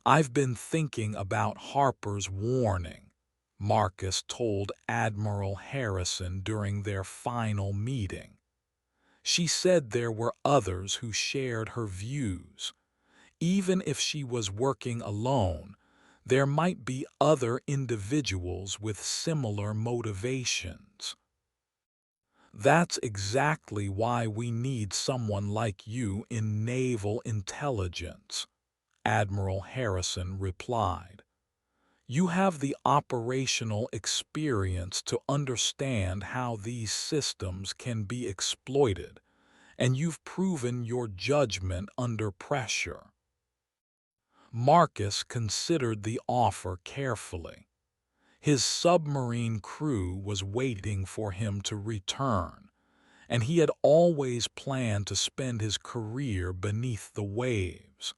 "I've been thinking about Harper's warning," Marcus told Admiral Harrison during their final meeting. "She said there were others who shared her views. Even if she was working alone, there might be other individuals with similar motivations." "That's exactly why we need someone like you in naval intelligence," Admiral Harrison replied. "You have the operational experience to understand how these systems can be exploited, and you've proven your judgment under pressure." Marcus considered the offer carefully. His submarine crew was waiting for him to return, and he had always planned to spend his career beneath the waves.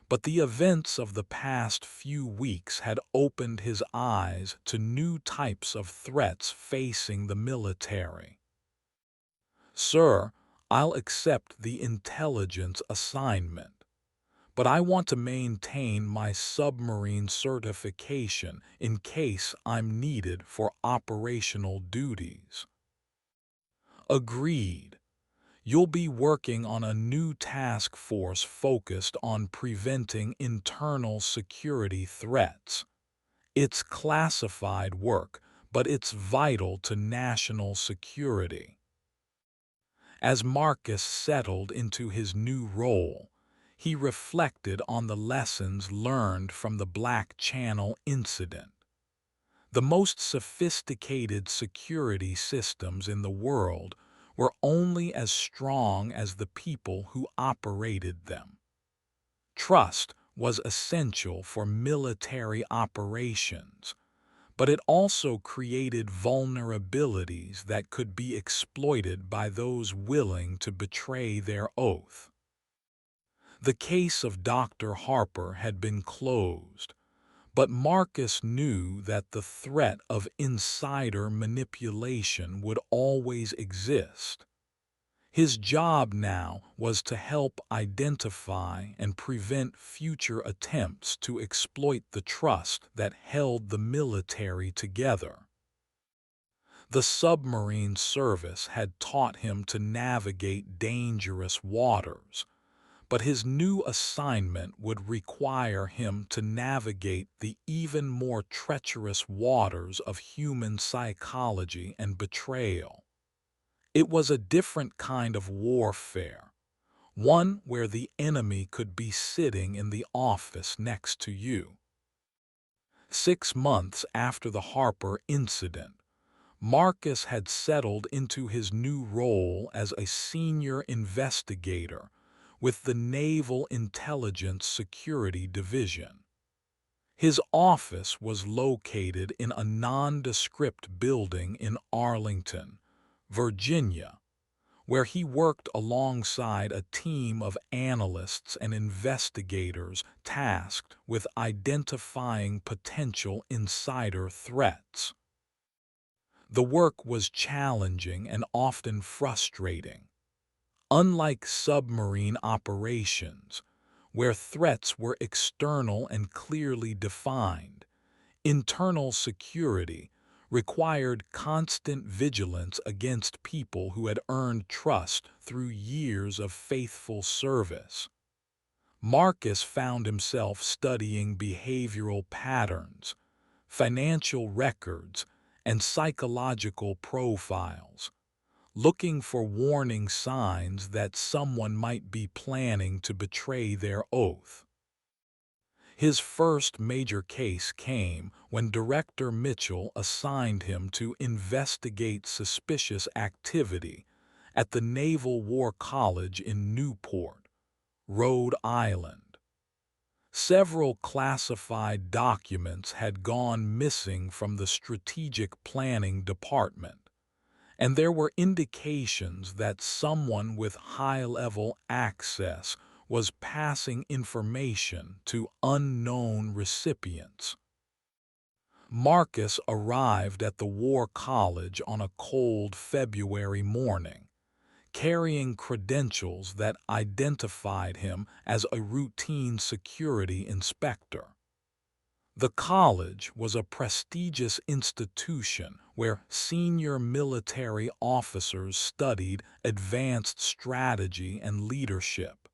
But the events of the past few weeks had opened his eyes to new types of threats facing the military. "Sir, I'll accept the intelligence assignment. but I want to maintain my submarine certification in case I'm needed for operational duties." "Agreed. You'll be working on a new task force focused on preventing internal security threats. It's classified work, but it's vital to national security." As Marcus settled into his new role, he reflected on the lessons learned from the Black Channel incident. The most sophisticated security systems in the world were only as strong as the people who operated them. Trust was essential for military operations, but it also created vulnerabilities that could be exploited by those willing to betray their oath. The case of Dr. Harper had been closed, but Marcus knew that the threat of insider manipulation would always exist. His job now was to help identify and prevent future attempts to exploit the trust that held the military together. The submarine service had taught him to navigate dangerous waters, but his new assignment would require him to navigate the even more treacherous waters of human psychology and betrayal. It was a different kind of warfare, one where the enemy could be sitting in the office next to you. 6 months after the Harper incident, Marcus had settled into his new role as a senior investigator with the Naval Intelligence Security Division. His office was located in a nondescript building in Arlington, Virginia, where he worked alongside a team of analysts and investigators tasked with identifying potential insider threats. The work was challenging and often frustrating. Unlike submarine operations, where threats were external and clearly defined, internal security required constant vigilance against people who had earned trust through years of faithful service. Marcus found himself studying behavioral patterns, financial records, and psychological profiles, looking for warning signs that someone might be planning to betray their oath. His first major case came when Director Mitchell assigned him to investigate suspicious activity at the Naval War College in Newport, Rhode Island. Several classified documents had gone missing from the Strategic Planning Department, and there were indications that someone with high-level access was passing information to unknown recipients. Marcus arrived at the War College on a cold February morning, carrying credentials that identified him as a routine security inspector. The college was a prestigious institution where senior military officers studied advanced strategy and leadership,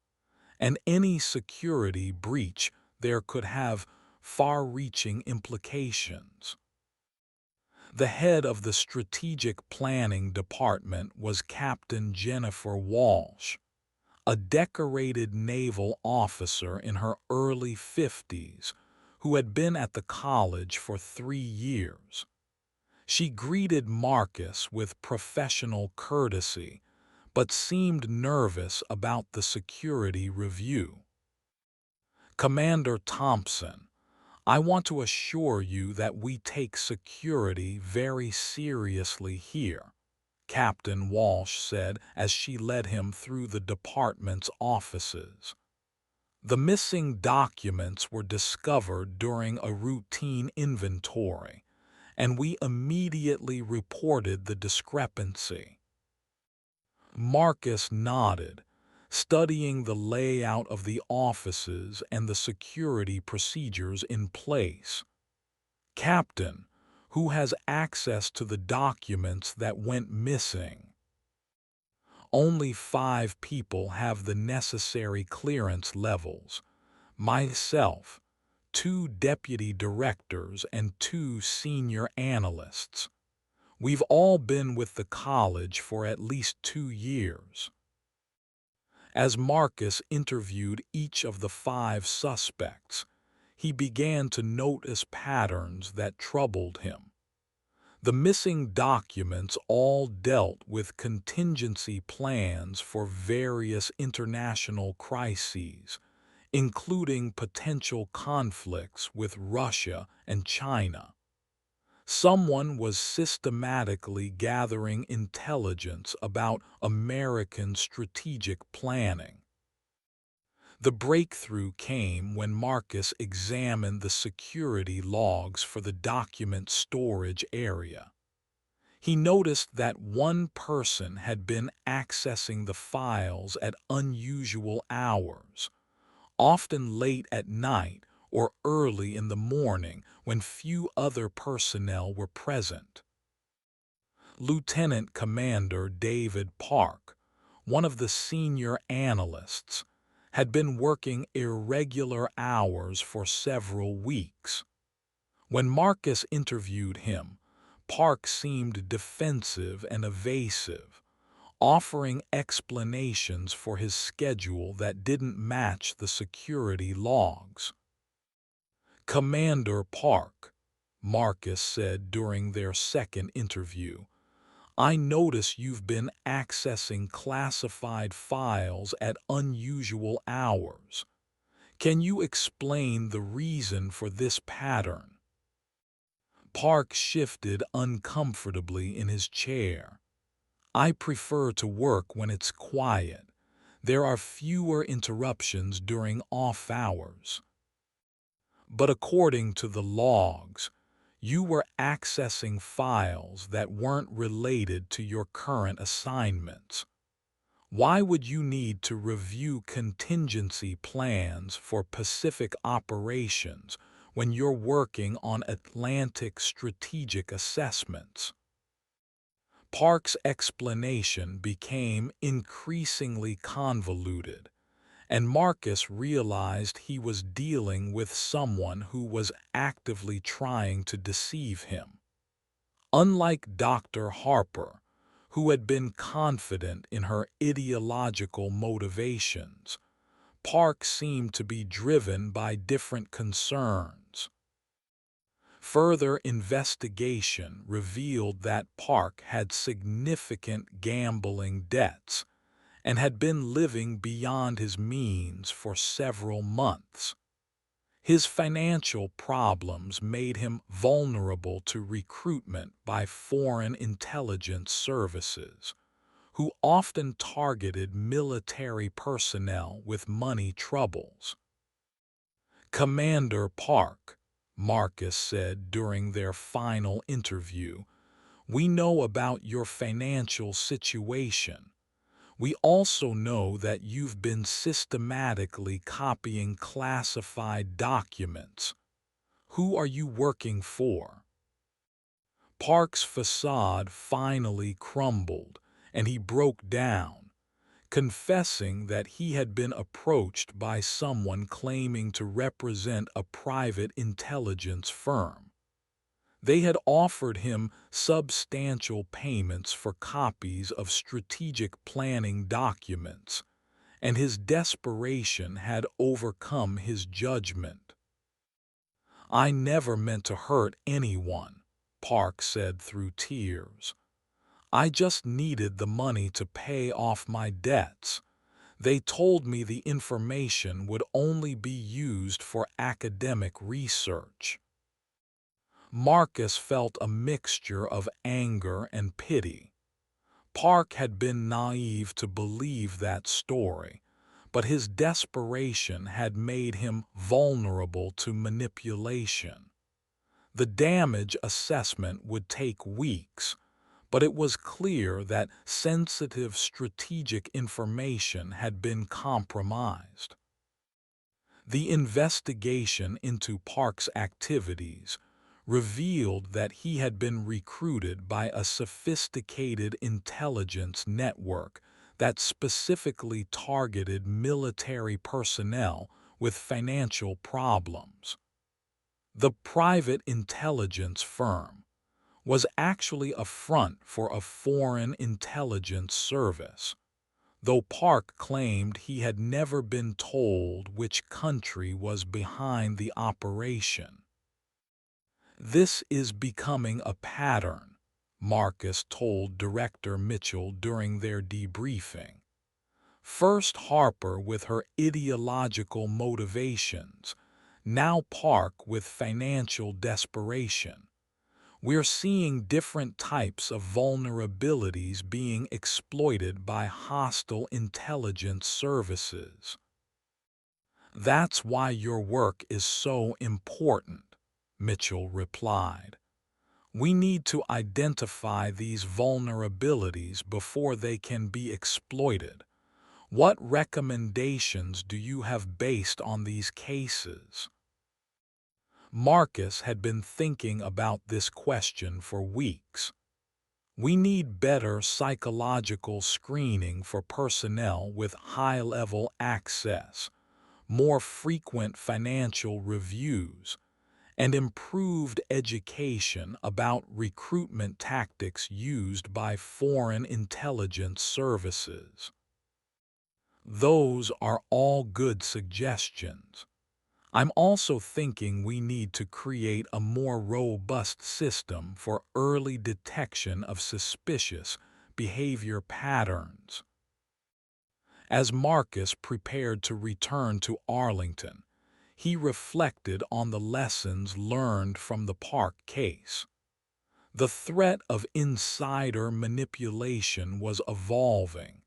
and any security breach there could have far-reaching implications. The head of the Strategic Planning Department was Captain Jennifer Walsh, a decorated naval officer in her early 50s who had been at the college for 3 years. She greeted Marcus with professional courtesy, but seemed nervous about the security review. "Commander Thompson, I want to assure you that we take security very seriously here," Captain Walsh said as she led him through the department's offices. The missing documents were discovered during a routine inventory, and we immediately reported the discrepancy. Marcus nodded, studying the layout of the offices and the security procedures in place. Captain, who has access to the documents that went missing? Only 5 people have the necessary clearance levels. Myself, 2 deputy directors, and 2 senior analysts. We've all been with the college for at least 2 years. As Marcus interviewed each of the 5 suspects, he began to notice patterns that troubled him. The missing documents all dealt with contingency plans for various international crises, including potential conflicts with Russia and China. Someone was systematically gathering intelligence about American strategic planning. The breakthrough came when Marcus examined the security logs for the document storage area. He noticed that one person had been accessing the files at unusual hours, often late at night or early in the morning when few other personnel were present. Lieutenant Commander David Park, one of the senior analysts, had been working irregular hours for several weeks. When Marcus interviewed him, Park seemed defensive and evasive, offering explanations for his schedule that didn't match the security logs. "Commander Park," Marcus said during their second interview, "I notice you've been accessing classified files at unusual hours. Can you explain the reason for this pattern?" Park shifted uncomfortably in his chair. "I prefer to work when it's quiet. There are fewer interruptions during off hours." "But according to the logs, you were accessing files that weren't related to your current assignments. Why would you need to review contingency plans for Pacific operations when you're working on Atlantic strategic assessments?" Park's explanation became increasingly convoluted, and Marcus realized he was dealing with someone who was actively trying to deceive him. Unlike Dr. Harper, who had been confident in her ideological motivations, Park seemed to be driven by different concerns. Further investigation revealed that Park had significant gambling debts and had been living beyond his means for several months. His financial problems made him vulnerable to recruitment by foreign intelligence services, who often targeted military personnel with money troubles. "Commander Park," Marcus said during their final interview, "we know about your financial situation. We also know that you've been systematically copying classified documents. Who are you working for?" Park's facade finally crumbled, and he broke down, confessing that he had been approached by someone claiming to represent a private intelligence firm. They had offered him substantial payments for copies of strategic planning documents, and his desperation had overcome his judgment. "I never meant to hurt anyone," Park said through tears. "I just needed the money to pay off my debts. They told me the information would only be used for academic research." Marcus felt a mixture of anger and pity. Park had been naive to believe that story, but his desperation had made him vulnerable to manipulation. The damage assessment would take weeks, but it was clear that sensitive strategic information had been compromised. The investigation into Park's activities revealed that he had been recruited by a sophisticated intelligence network that specifically targeted military personnel with financial problems. The private intelligence firm was actually a front for a foreign intelligence service, though Park claimed he had never been told which country was behind the operation. "This is becoming a pattern," Marcus told Director Mitchell during their debriefing. First Harper with her ideological motivations, now Park with financial desperation. We're seeing different types of vulnerabilities being exploited by hostile intelligence services. "That's why your work is so important," Mitchell replied. "We need to identify these vulnerabilities before they can be exploited. What recommendations do you have based on these cases?" Marcus had been thinking about this question for weeks. "We need better psychological screening for personnel with high-level access, more frequent financial reviews, and improved education about recruitment tactics used by foreign intelligence services." Those are all good suggestions. I'm also thinking we need to create a more robust system for early detection of suspicious behavior patterns. As Marcus prepared to return to Arlington, he reflected on the lessons learned from the Park case. The threat of insider manipulation was evolving,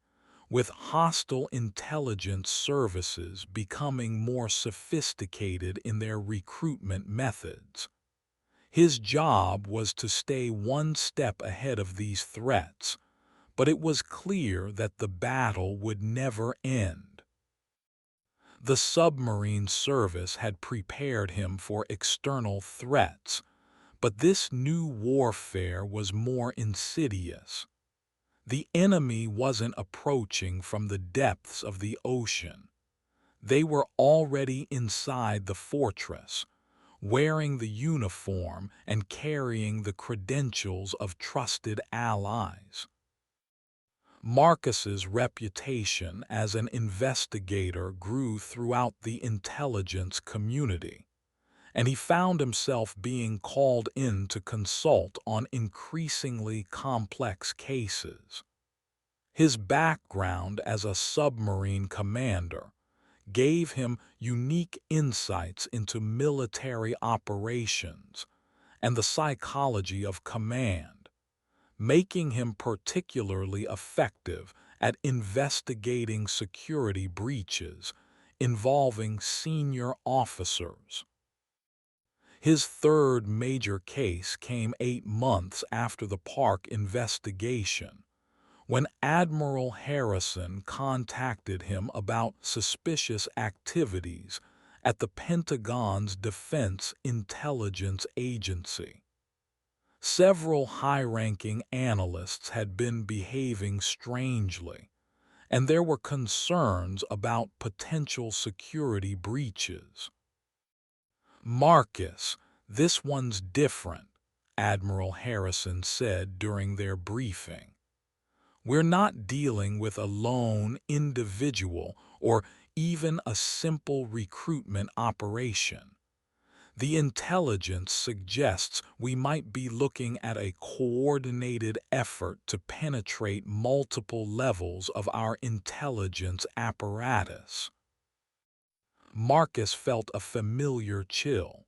with hostile intelligence services becoming more sophisticated in their recruitment methods. His job was to stay one step ahead of these threats, but it was clear that the battle would never end. The submarine service had prepared him for external threats, but this new warfare was more insidious. The enemy wasn't approaching from the depths of the ocean. They were already inside the fortress, wearing the uniform and carrying the credentials of trusted allies. Marcus's reputation as an investigator grew throughout the intelligence community, and he found himself being called in to consult on increasingly complex cases. His background as a submarine commander gave him unique insights into military operations and the psychology of command, making him particularly effective at investigating security breaches involving senior officers. His third major case came 8 months after the Park investigation, when Admiral Harrison contacted him about suspicious activities at the Pentagon's Defense Intelligence Agency. Several high-ranking analysts had been behaving strangely, and there were concerns about potential security breaches. "Marcus, this one's different," Admiral Harrison said during their briefing. "We're not dealing with a lone individual or even a simple recruitment operation. The intelligence suggests we might be looking at a coordinated effort to penetrate multiple levels of our intelligence apparatus." Marcus felt a familiar chill.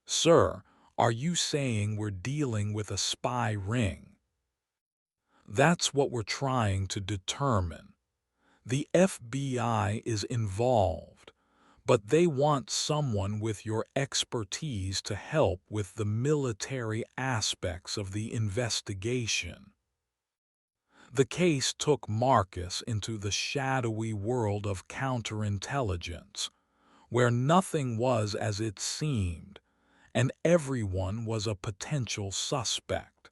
"Sir, are you saying we're dealing with a spy ring?" "That's what we're trying to determine. The FBI is involved, but they want someone with your expertise to help with the military aspects of the investigation." The case took Marcus into the shadowy world of counterintelligence, where nothing was as it seemed, and everyone was a potential suspect.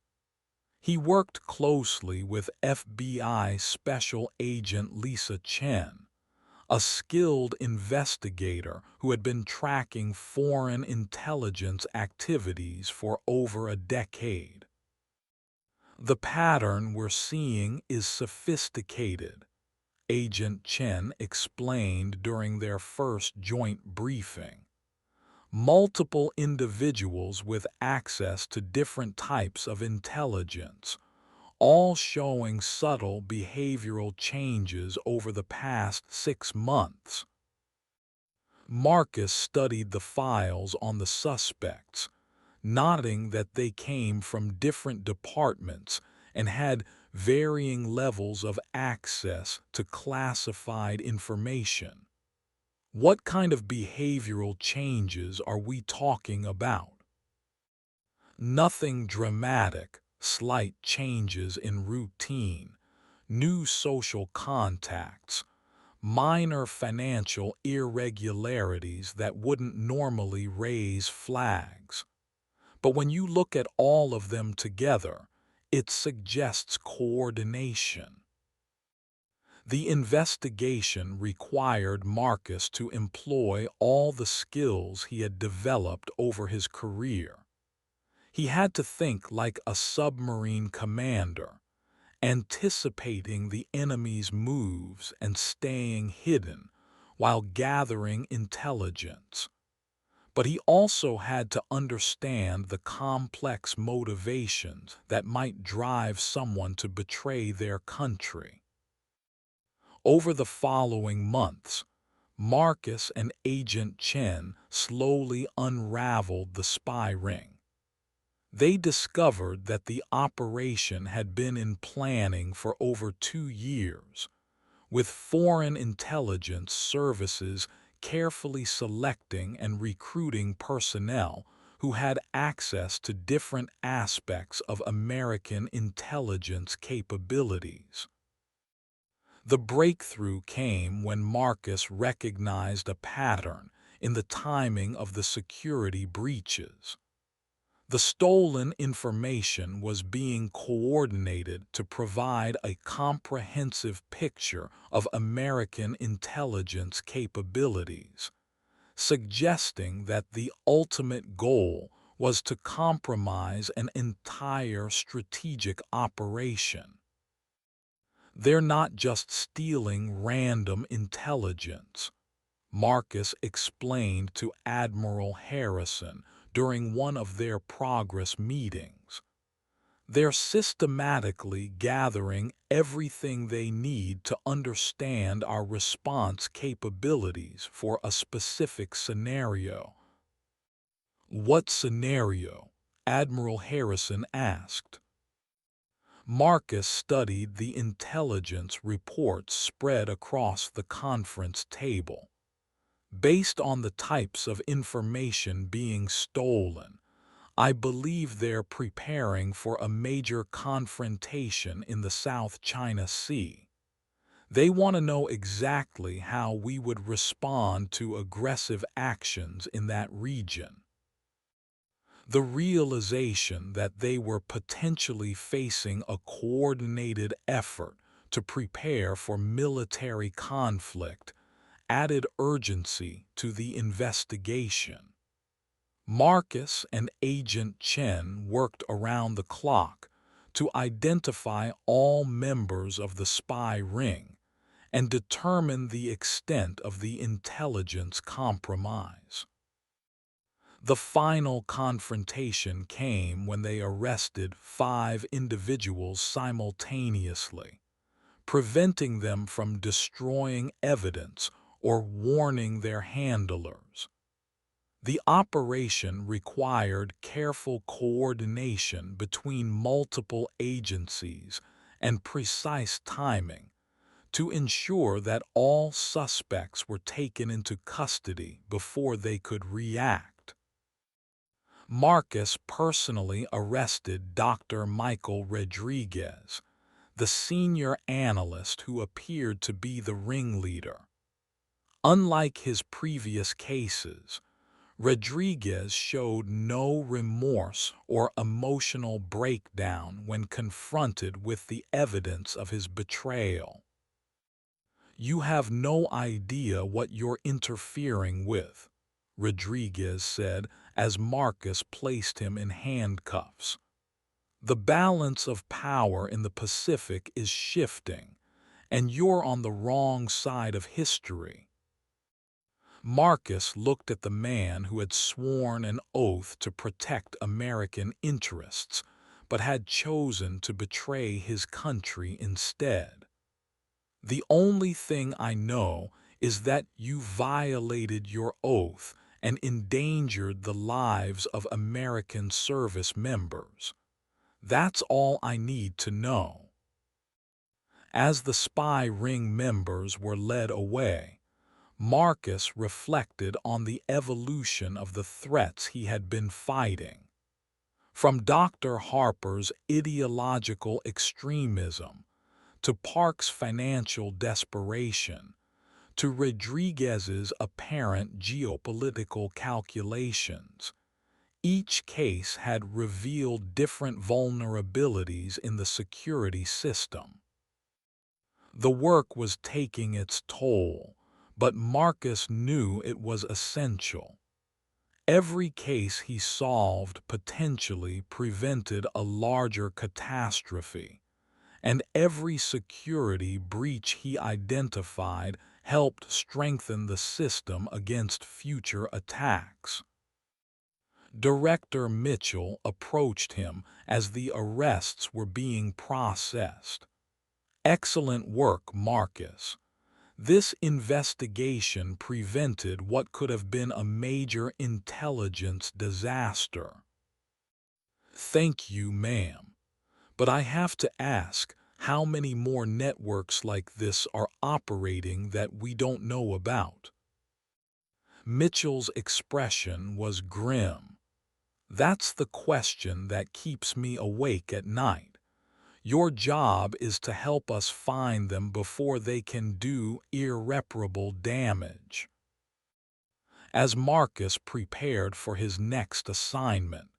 He worked closely with FBI Special Agent Lisa Chen, a skilled investigator who had been tracking foreign intelligence activities for over a decade. The pattern we're seeing is sophisticated, Agent Chen explained during their first joint briefing. Multiple individuals with access to different types of intelligence, all showing subtle behavioral changes over the past 6 months. Marcus studied the files on the suspects, noting that they came from different departments and had varying levels of access to classified information. What kind of behavioral changes are we talking about? Nothing dramatic, slight changes in routine, new social contacts, minor financial irregularities that wouldn't normally raise flags. But when you look at all of them together, it suggests coordination. The investigation required Marcus to employ all the skills he had developed over his career. He had to think like a submarine commander, anticipating the enemy's moves and staying hidden while gathering intelligence. But he also had to understand the complex motivations that might drive someone to betray their country. Over the following months, Marcus and Agent Chen slowly unraveled the spy ring. They discovered that the operation had been in planning for over 2 years, with foreign intelligence services carefully selecting and recruiting personnel who had access to different aspects of American intelligence capabilities. The breakthrough came when Marcus recognized a pattern in the timing of the security breaches. The stolen information was being coordinated to provide a comprehensive picture of American intelligence capabilities, suggesting that the ultimate goal was to compromise an entire strategic operation. They're not just stealing random intelligence, Marcus explained to Admiral Harrison during one of their progress meetings. They're systematically gathering everything they need to understand our response capabilities for a specific scenario. What scenario? Admiral Harrison asked. Marcus studied the intelligence reports spread across the conference table. Based on the types of information being stolen, I believe they're preparing for a major confrontation in the South China Sea. They want to know exactly how we would respond to aggressive actions in that region. The realization that they were potentially facing a coordinated effort to prepare for military conflict added urgency to the investigation. Marcus and Agent Chen worked around the clock to identify all members of the spy ring and determine the extent of the intelligence compromise. The final confrontation came when they arrested 5 individuals simultaneously, preventing them from destroying evidence or warning their handlers. The operation required careful coordination between multiple agencies and precise timing to ensure that all suspects were taken into custody before they could react. Marcus personally arrested Dr. Michael Rodriguez, the senior analyst who appeared to be the ringleader. Unlike his previous cases, Rodriguez showed no remorse or emotional breakdown when confronted with the evidence of his betrayal. "You have no idea what you're interfering with," Rodriguez said as Marcus placed him in handcuffs. "The balance of power in the Pacific is shifting, and you're on the wrong side of history." Marcus looked at the man who had sworn an oath to protect American interests, but had chosen to betray his country instead. "The only thing I know is that you violated your oath and endangered the lives of American service members. That's all I need to know." As the spy ring members were led away, Marcus reflected on the evolution of the threats he had been fighting. From Dr. Harper's ideological extremism to Park's financial desperation, to Rodriguez's apparent geopolitical calculations, each case had revealed different vulnerabilities in the security system. The work was taking its toll, but Marcus knew it was essential. Every case he solved potentially prevented a larger catastrophe, and every security breach he identified helped strengthen the system against future attacks. Director Mitchell approached him as the arrests were being processed. "Excellent work, Marcus. This investigation prevented what could have been a major intelligence disaster." "Thank you, ma'am. But I have to ask, how many more networks like this are operating that we don't know about?" Mitchell's expression was grim. "That's the question that keeps me awake at night. Your job is to help us find them before they can do irreparable damage." As Marcus prepared for his next assignment,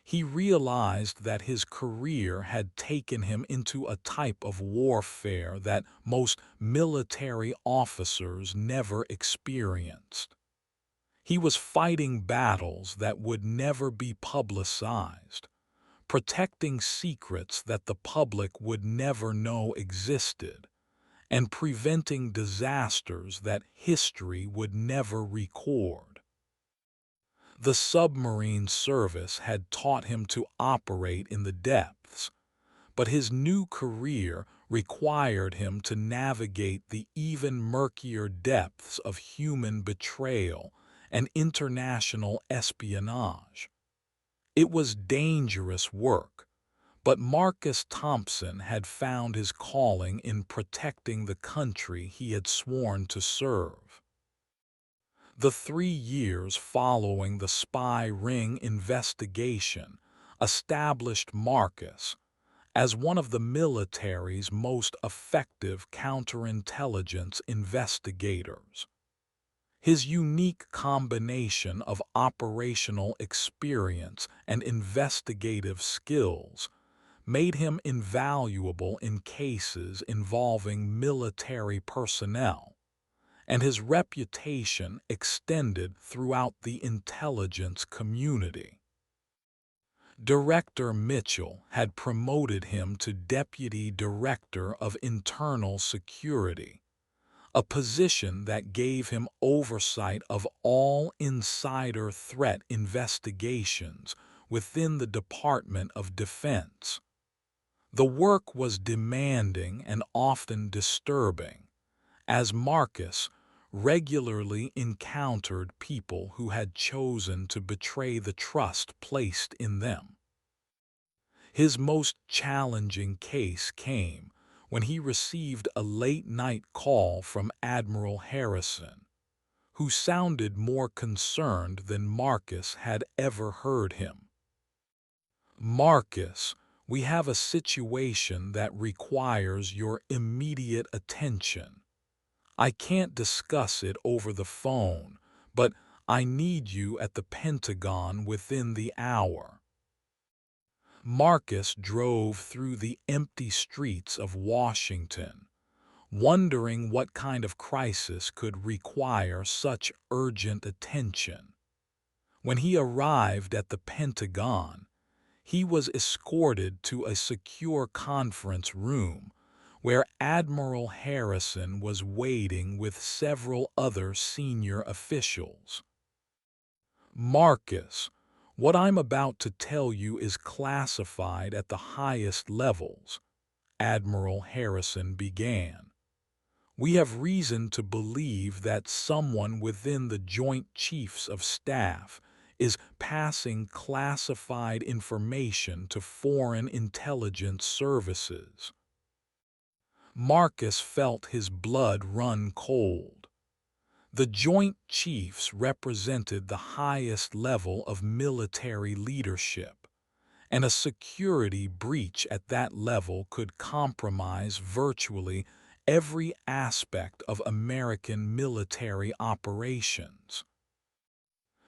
he realized that his career had taken him into a type of warfare that most military officers never experienced. He was fighting battles that would never be publicized, protecting secrets that the public would never know existed, and preventing disasters that history would never record. The submarine service had taught him to operate in the depths, but his new career required him to navigate the even murkier depths of human betrayal and international espionage. It was dangerous work, but Marcus Thompson had found his calling in protecting the country he had sworn to serve. The 3 years following the spy ring investigation established Marcus as one of the military's most effective counterintelligence investigators. His unique combination of operational experience and investigative skills made him invaluable in cases involving military personnel, and his reputation extended throughout the intelligence community. Director Mitchell had promoted him to Deputy Director of Internal Security, a position that gave him oversight of all insider threat investigations within the Department of Defense. The work was demanding and often disturbing, as Marcus regularly encountered people who had chosen to betray the trust placed in them. His most challenging case came when he received a late-night call from Admiral Harrison, who sounded more concerned than Marcus had ever heard him. "Marcus, We have a situation that requires your immediate attention. I can't discuss it over the phone, but I need you at the Pentagon within the hour." Marcus drove through the empty streets of Washington, wondering what kind of crisis could require such urgent attention. When he arrived at the Pentagon, he was escorted to a secure conference room where Admiral Harrison was waiting with several other senior officials. "Marcus, what I'm about to tell you is classified at the highest levels," Admiral Harrison began. "We have reason to believe that someone within the Joint Chiefs of Staff is passing classified information to foreign intelligence services." Marcus felt his blood run cold. The Joint Chiefs represented the highest level of military leadership, and a security breach at that level could compromise virtually every aspect of American military operations.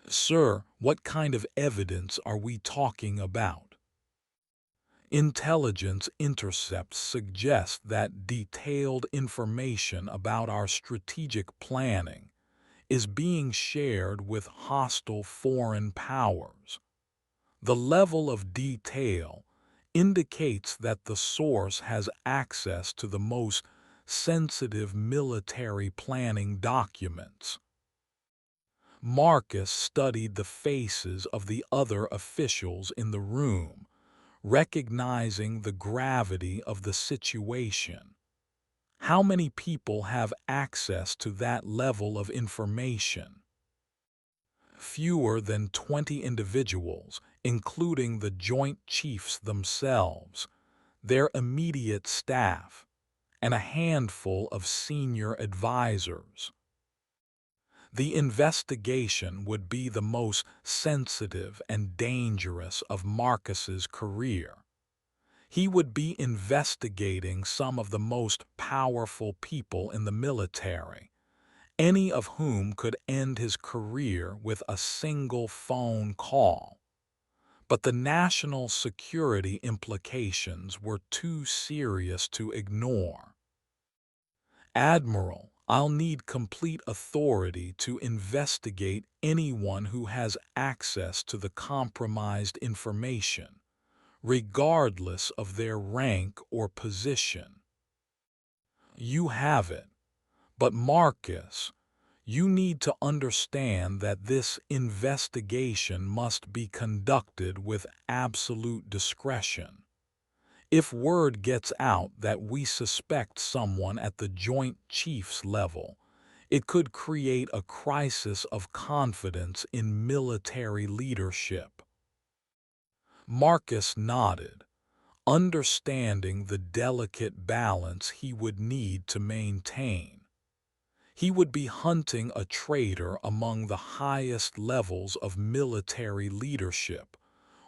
"Sir, what kind of evidence are we talking about?" "Intelligence intercepts suggest that detailed information about our strategic planning is being shared with hostile foreign powers. The level of detail indicates that the source has access to the most sensitive military planning documents." Marcus studied the faces of the other officials in the room, recognizing the gravity of the situation. How many people have access to that level of information? Fewer than 20 individuals, including the Joint Chiefs themselves, their immediate staff, and a handful of senior advisors. The investigation would be the most sensitive and dangerous of Marcus's career. He would be investigating some of the most powerful people in the military, any of whom could end his career with a single phone call. But the national security implications were too serious to ignore. "Admiral, I'll need complete authority to investigate anyone who has access to the compromised information, regardless of their rank or position." "You have it. But Marcus, you need to understand that this investigation must be conducted with absolute discretion. If word gets out that we suspect someone at the Joint Chiefs level, it could create a crisis of confidence in military leadership." Marcus nodded, understanding the delicate balance he would need to maintain. He would be hunting a traitor among the highest levels of military leadership,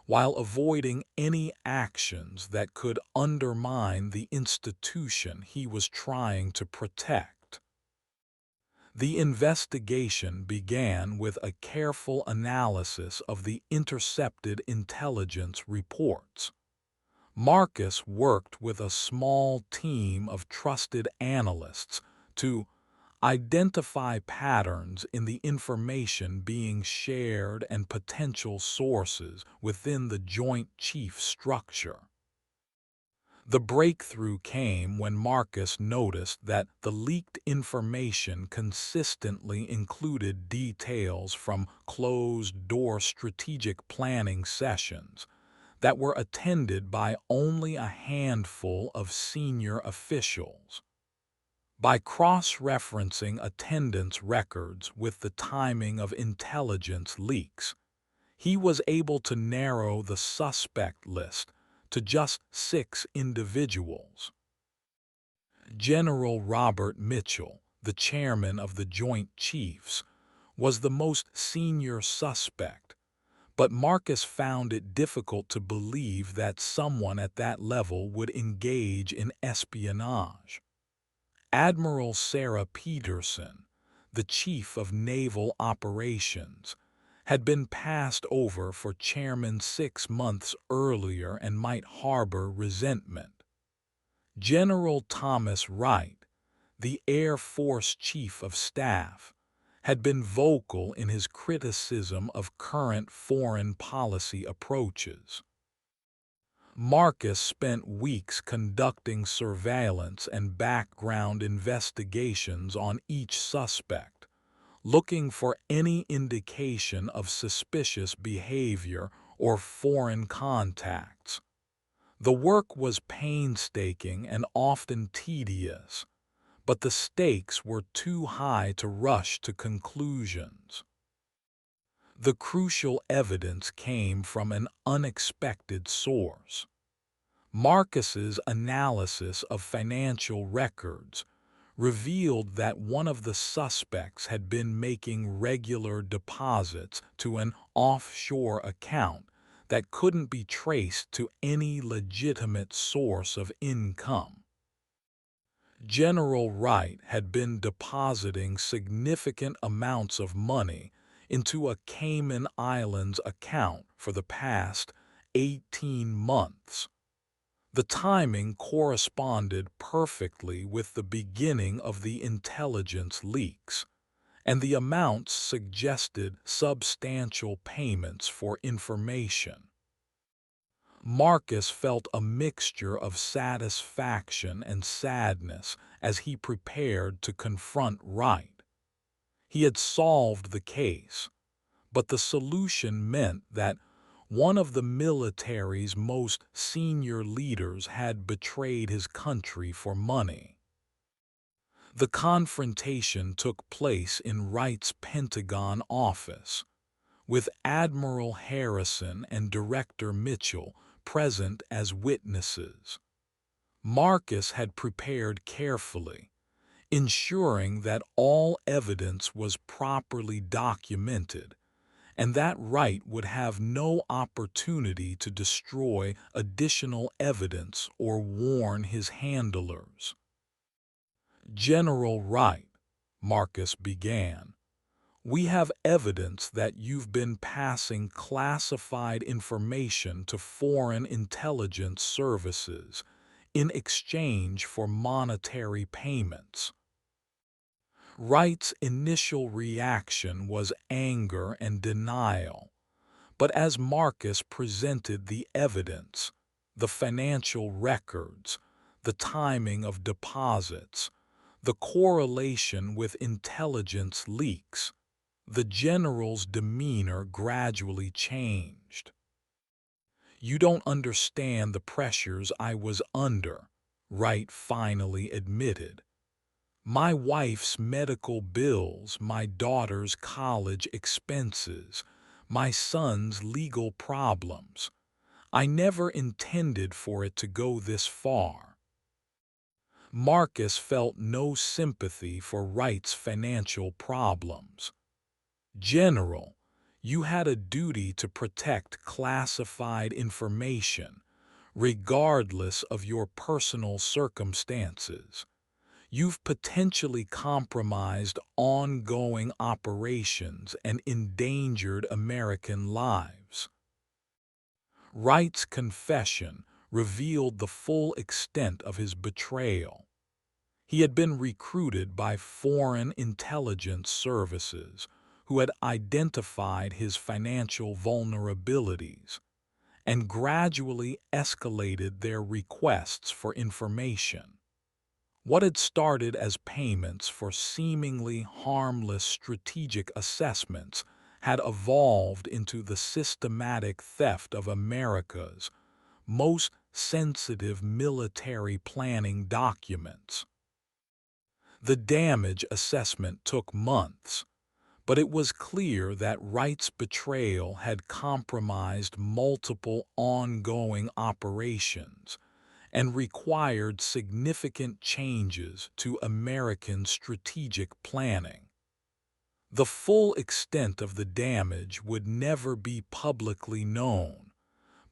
while avoiding any actions that could undermine the institution he was trying to protect. The investigation began with a careful analysis of the intercepted intelligence reports. Marcus worked with a small team of trusted analysts to identify patterns in the information being shared and potential sources within the Joint Chief structure. The breakthrough came when Marcus noticed that the leaked information consistently included details from closed-door strategic planning sessions that were attended by only a handful of senior officials. By cross-referencing attendance records with the timing of intelligence leaks, he was able to narrow the suspect list to just 6 individuals. General Robert Mitchell, the chairman of the Joint Chiefs, was the most senior suspect, but Marcus found it difficult to believe that someone at that level would engage in espionage. Admiral Sarah Peterson, the chief of naval operations, had been passed over for chairman 6 months earlier and might harbor resentment. General Thomas Wright, the Air Force Chief of Staff, had been vocal in his criticism of current foreign policy approaches. Marcus spent weeks conducting surveillance and background investigations on each suspect, looking for any indication of suspicious behavior or foreign contacts. The work was painstaking and often tedious, but the stakes were too high to rush to conclusions. The crucial evidence came from an unexpected source. Marcus's analysis of financial records revealed that one of the suspects had been making regular deposits to an offshore account that couldn't be traced to any legitimate source of income. General Wright had been depositing significant amounts of money into a Cayman Islands account for the past 18 months. The timing corresponded perfectly with the beginning of the intelligence leaks, and the amounts suggested substantial payments for information. Marcus felt a mixture of satisfaction and sadness as he prepared to confront Wright. He had solved the case, but the solution meant that one of the military's most senior leaders had betrayed his country for money. The confrontation took place in Wright's Pentagon office, with Admiral Harrison and Director Mitchell present as witnesses. Marcus had prepared carefully, ensuring that all evidence was properly documented, and that Wright would have no opportunity to destroy additional evidence or warn his handlers. "General Wright," Marcus began, "we have evidence that you've been passing classified information to foreign intelligence services in exchange for monetary payments." Wright's initial reaction was anger and denial, but as Marcus presented the evidence, the financial records, the timing of deposits, the correlation with intelligence leaks, the general's demeanor gradually changed. "You don't understand the pressures I was under," Wright finally admitted. "My wife's medical bills, my daughter's college expenses, my son's legal problems. I never intended for it to go this far." Marcus felt no sympathy for Wright's financial problems. "General, you had a duty to protect classified information, regardless of your personal circumstances. You've potentially compromised ongoing operations and endangered American lives." Wright's confession revealed the full extent of his betrayal. He had been recruited by foreign intelligence services who had identified his financial vulnerabilities and gradually escalated their requests for information. What had started as payments for seemingly harmless strategic assessments had evolved into the systematic theft of America's most sensitive military planning documents. The damage assessment took months, but it was clear that Wright's betrayal had compromised multiple ongoing operations and required significant changes to American strategic planning. The full extent of the damage would never be publicly known,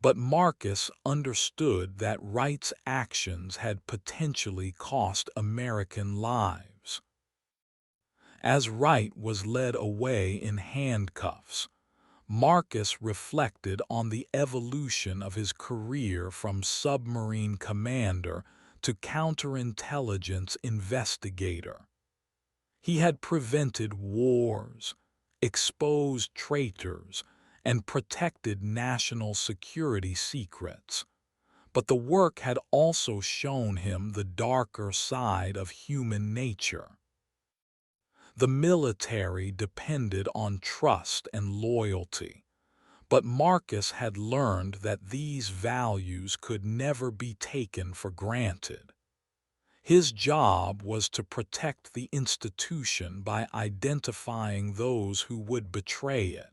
but Marcus understood that Wright's actions had potentially cost American lives. As Wright was led away in handcuffs, Marcus reflected on the evolution of his career from submarine commander to counterintelligence investigator. He had prevented wars, exposed traitors, and protected national security secrets. But the work had also shown him the darker side of human nature. The military depended on trust and loyalty, but Marcus had learned that these values could never be taken for granted. His job was to protect the institution by identifying those who would betray it,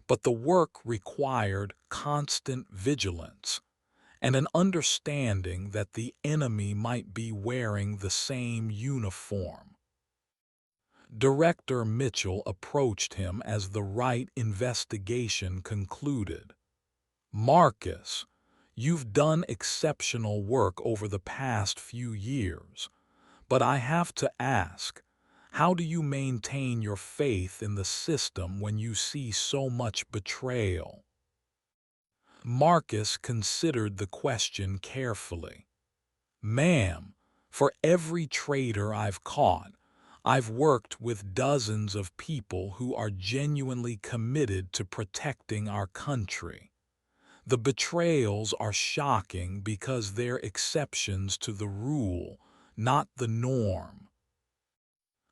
but the work required constant vigilance and an understanding that the enemy might be wearing the same uniform. Director Mitchell approached him as the Wright investigation concluded. "Marcus, you've done exceptional work over the past few years, but I have to ask, how do you maintain your faith in the system when you see so much betrayal?" Marcus considered the question carefully. "Ma'am, for every traitor I've caught, I've worked with dozens of people who are genuinely committed to protecting our country. The betrayals are shocking because they're exceptions to the rule, not the norm."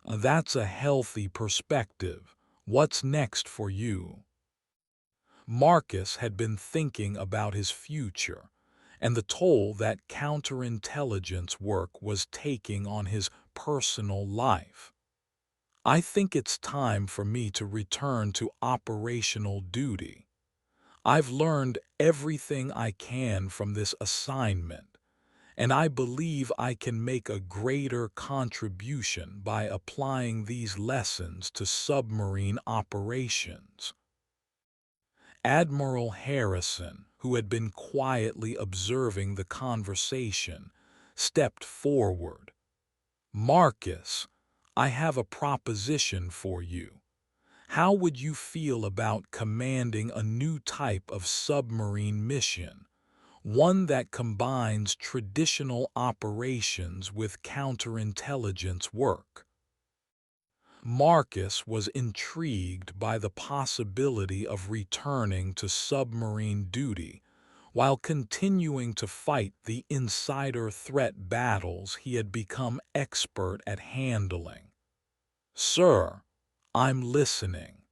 "That's a healthy perspective. What's next for you?" Marcus had been thinking about his future and the toll that counterintelligence work was taking on his personal life. "I think it's time for me to return to operational duty. I've learned everything I can from this assignment, and I believe I can make a greater contribution by applying these lessons to submarine operations." Admiral Harrison, who had been quietly observing the conversation, stepped forward. "Marcus, I have a proposition for you. How would you feel about commanding a new type of submarine mission, one that combines traditional operations with counterintelligence work?" Marcus was intrigued by the possibility of returning to submarine duty while continuing to fight the insider threat battles he had become expert at handling. "Sir, I'm listening."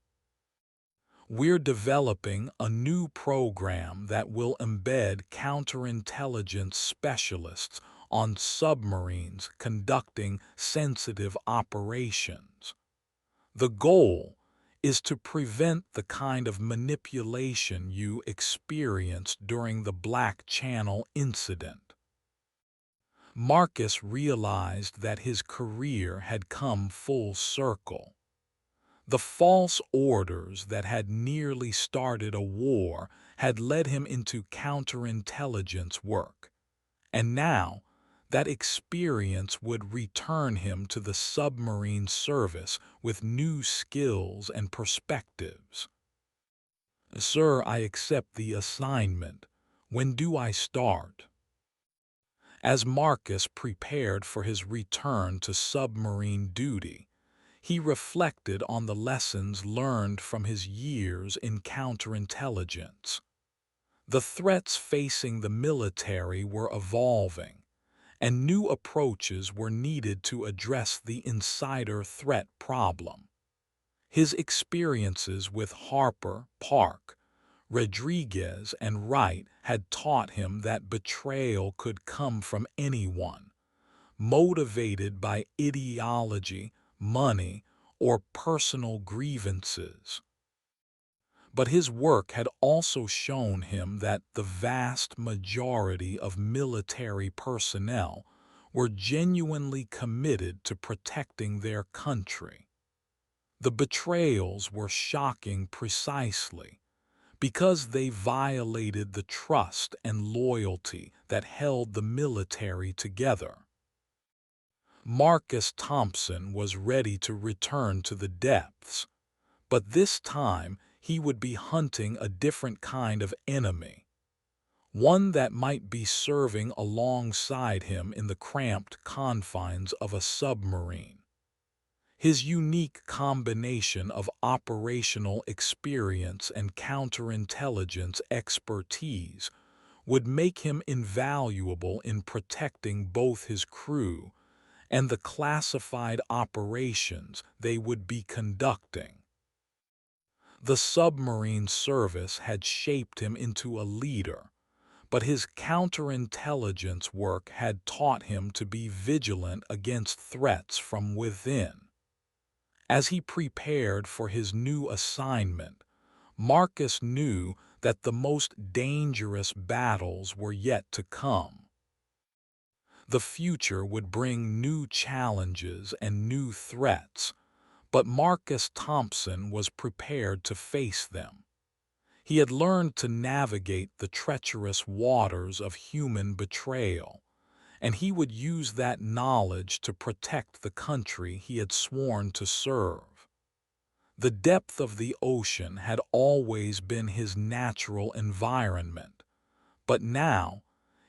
"We're developing a new program that will embed counterintelligence specialists on submarines conducting sensitive operations. The goal is to prevent the kind of manipulation you experienced during the Black Channel incident." Marcus realized that his career had come full circle. The false orders that had nearly started a war had led him into counterintelligence work, and now that experience would return him to the submarine service with new skills and perspectives. "Sir, I accept the assignment. When do I start?" As Marcus prepared for his return to submarine duty, he reflected on the lessons learned from his years in counterintelligence. The threats facing the military were evolving, and new approaches were needed to address the insider threat problem. His experiences with Harper, Park, Rodriguez, and Wright had taught him that betrayal could come from anyone, motivated by ideology, money, or personal grievances. But his work had also shown him that the vast majority of military personnel were genuinely committed to protecting their country. The betrayals were shocking precisely because they violated the trust and loyalty that held the military together. Marcus Thompson was ready to return to the depths, but this time he would be hunting a different kind of enemy, one that might be serving alongside him in the cramped confines of a submarine. His unique combination of operational experience and counterintelligence expertise would make him invaluable in protecting both his crew and the classified operations they would be conducting. The submarine service had shaped him into a leader, but his counterintelligence work had taught him to be vigilant against threats from within. As he prepared for his new assignment, Marcus knew that the most dangerous battles were yet to come. The future would bring new challenges and new threats, but Marcus Thompson was prepared to face them. He had learned to navigate the treacherous waters of human betrayal, and he would use that knowledge to protect the country he had sworn to serve. The depth of the ocean had always been his natural environment, but now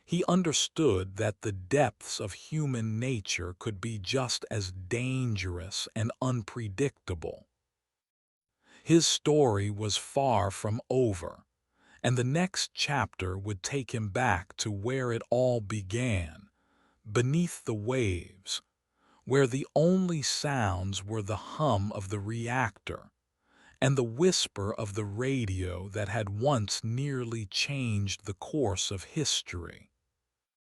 he understood that the depths of human nature could be just as dangerous and unpredictable. His story was far from over, and the next chapter would take him back to where it all began, beneath the waves, where the only sounds were the hum of the reactor and the whisper of the radio that had once nearly changed the course of history.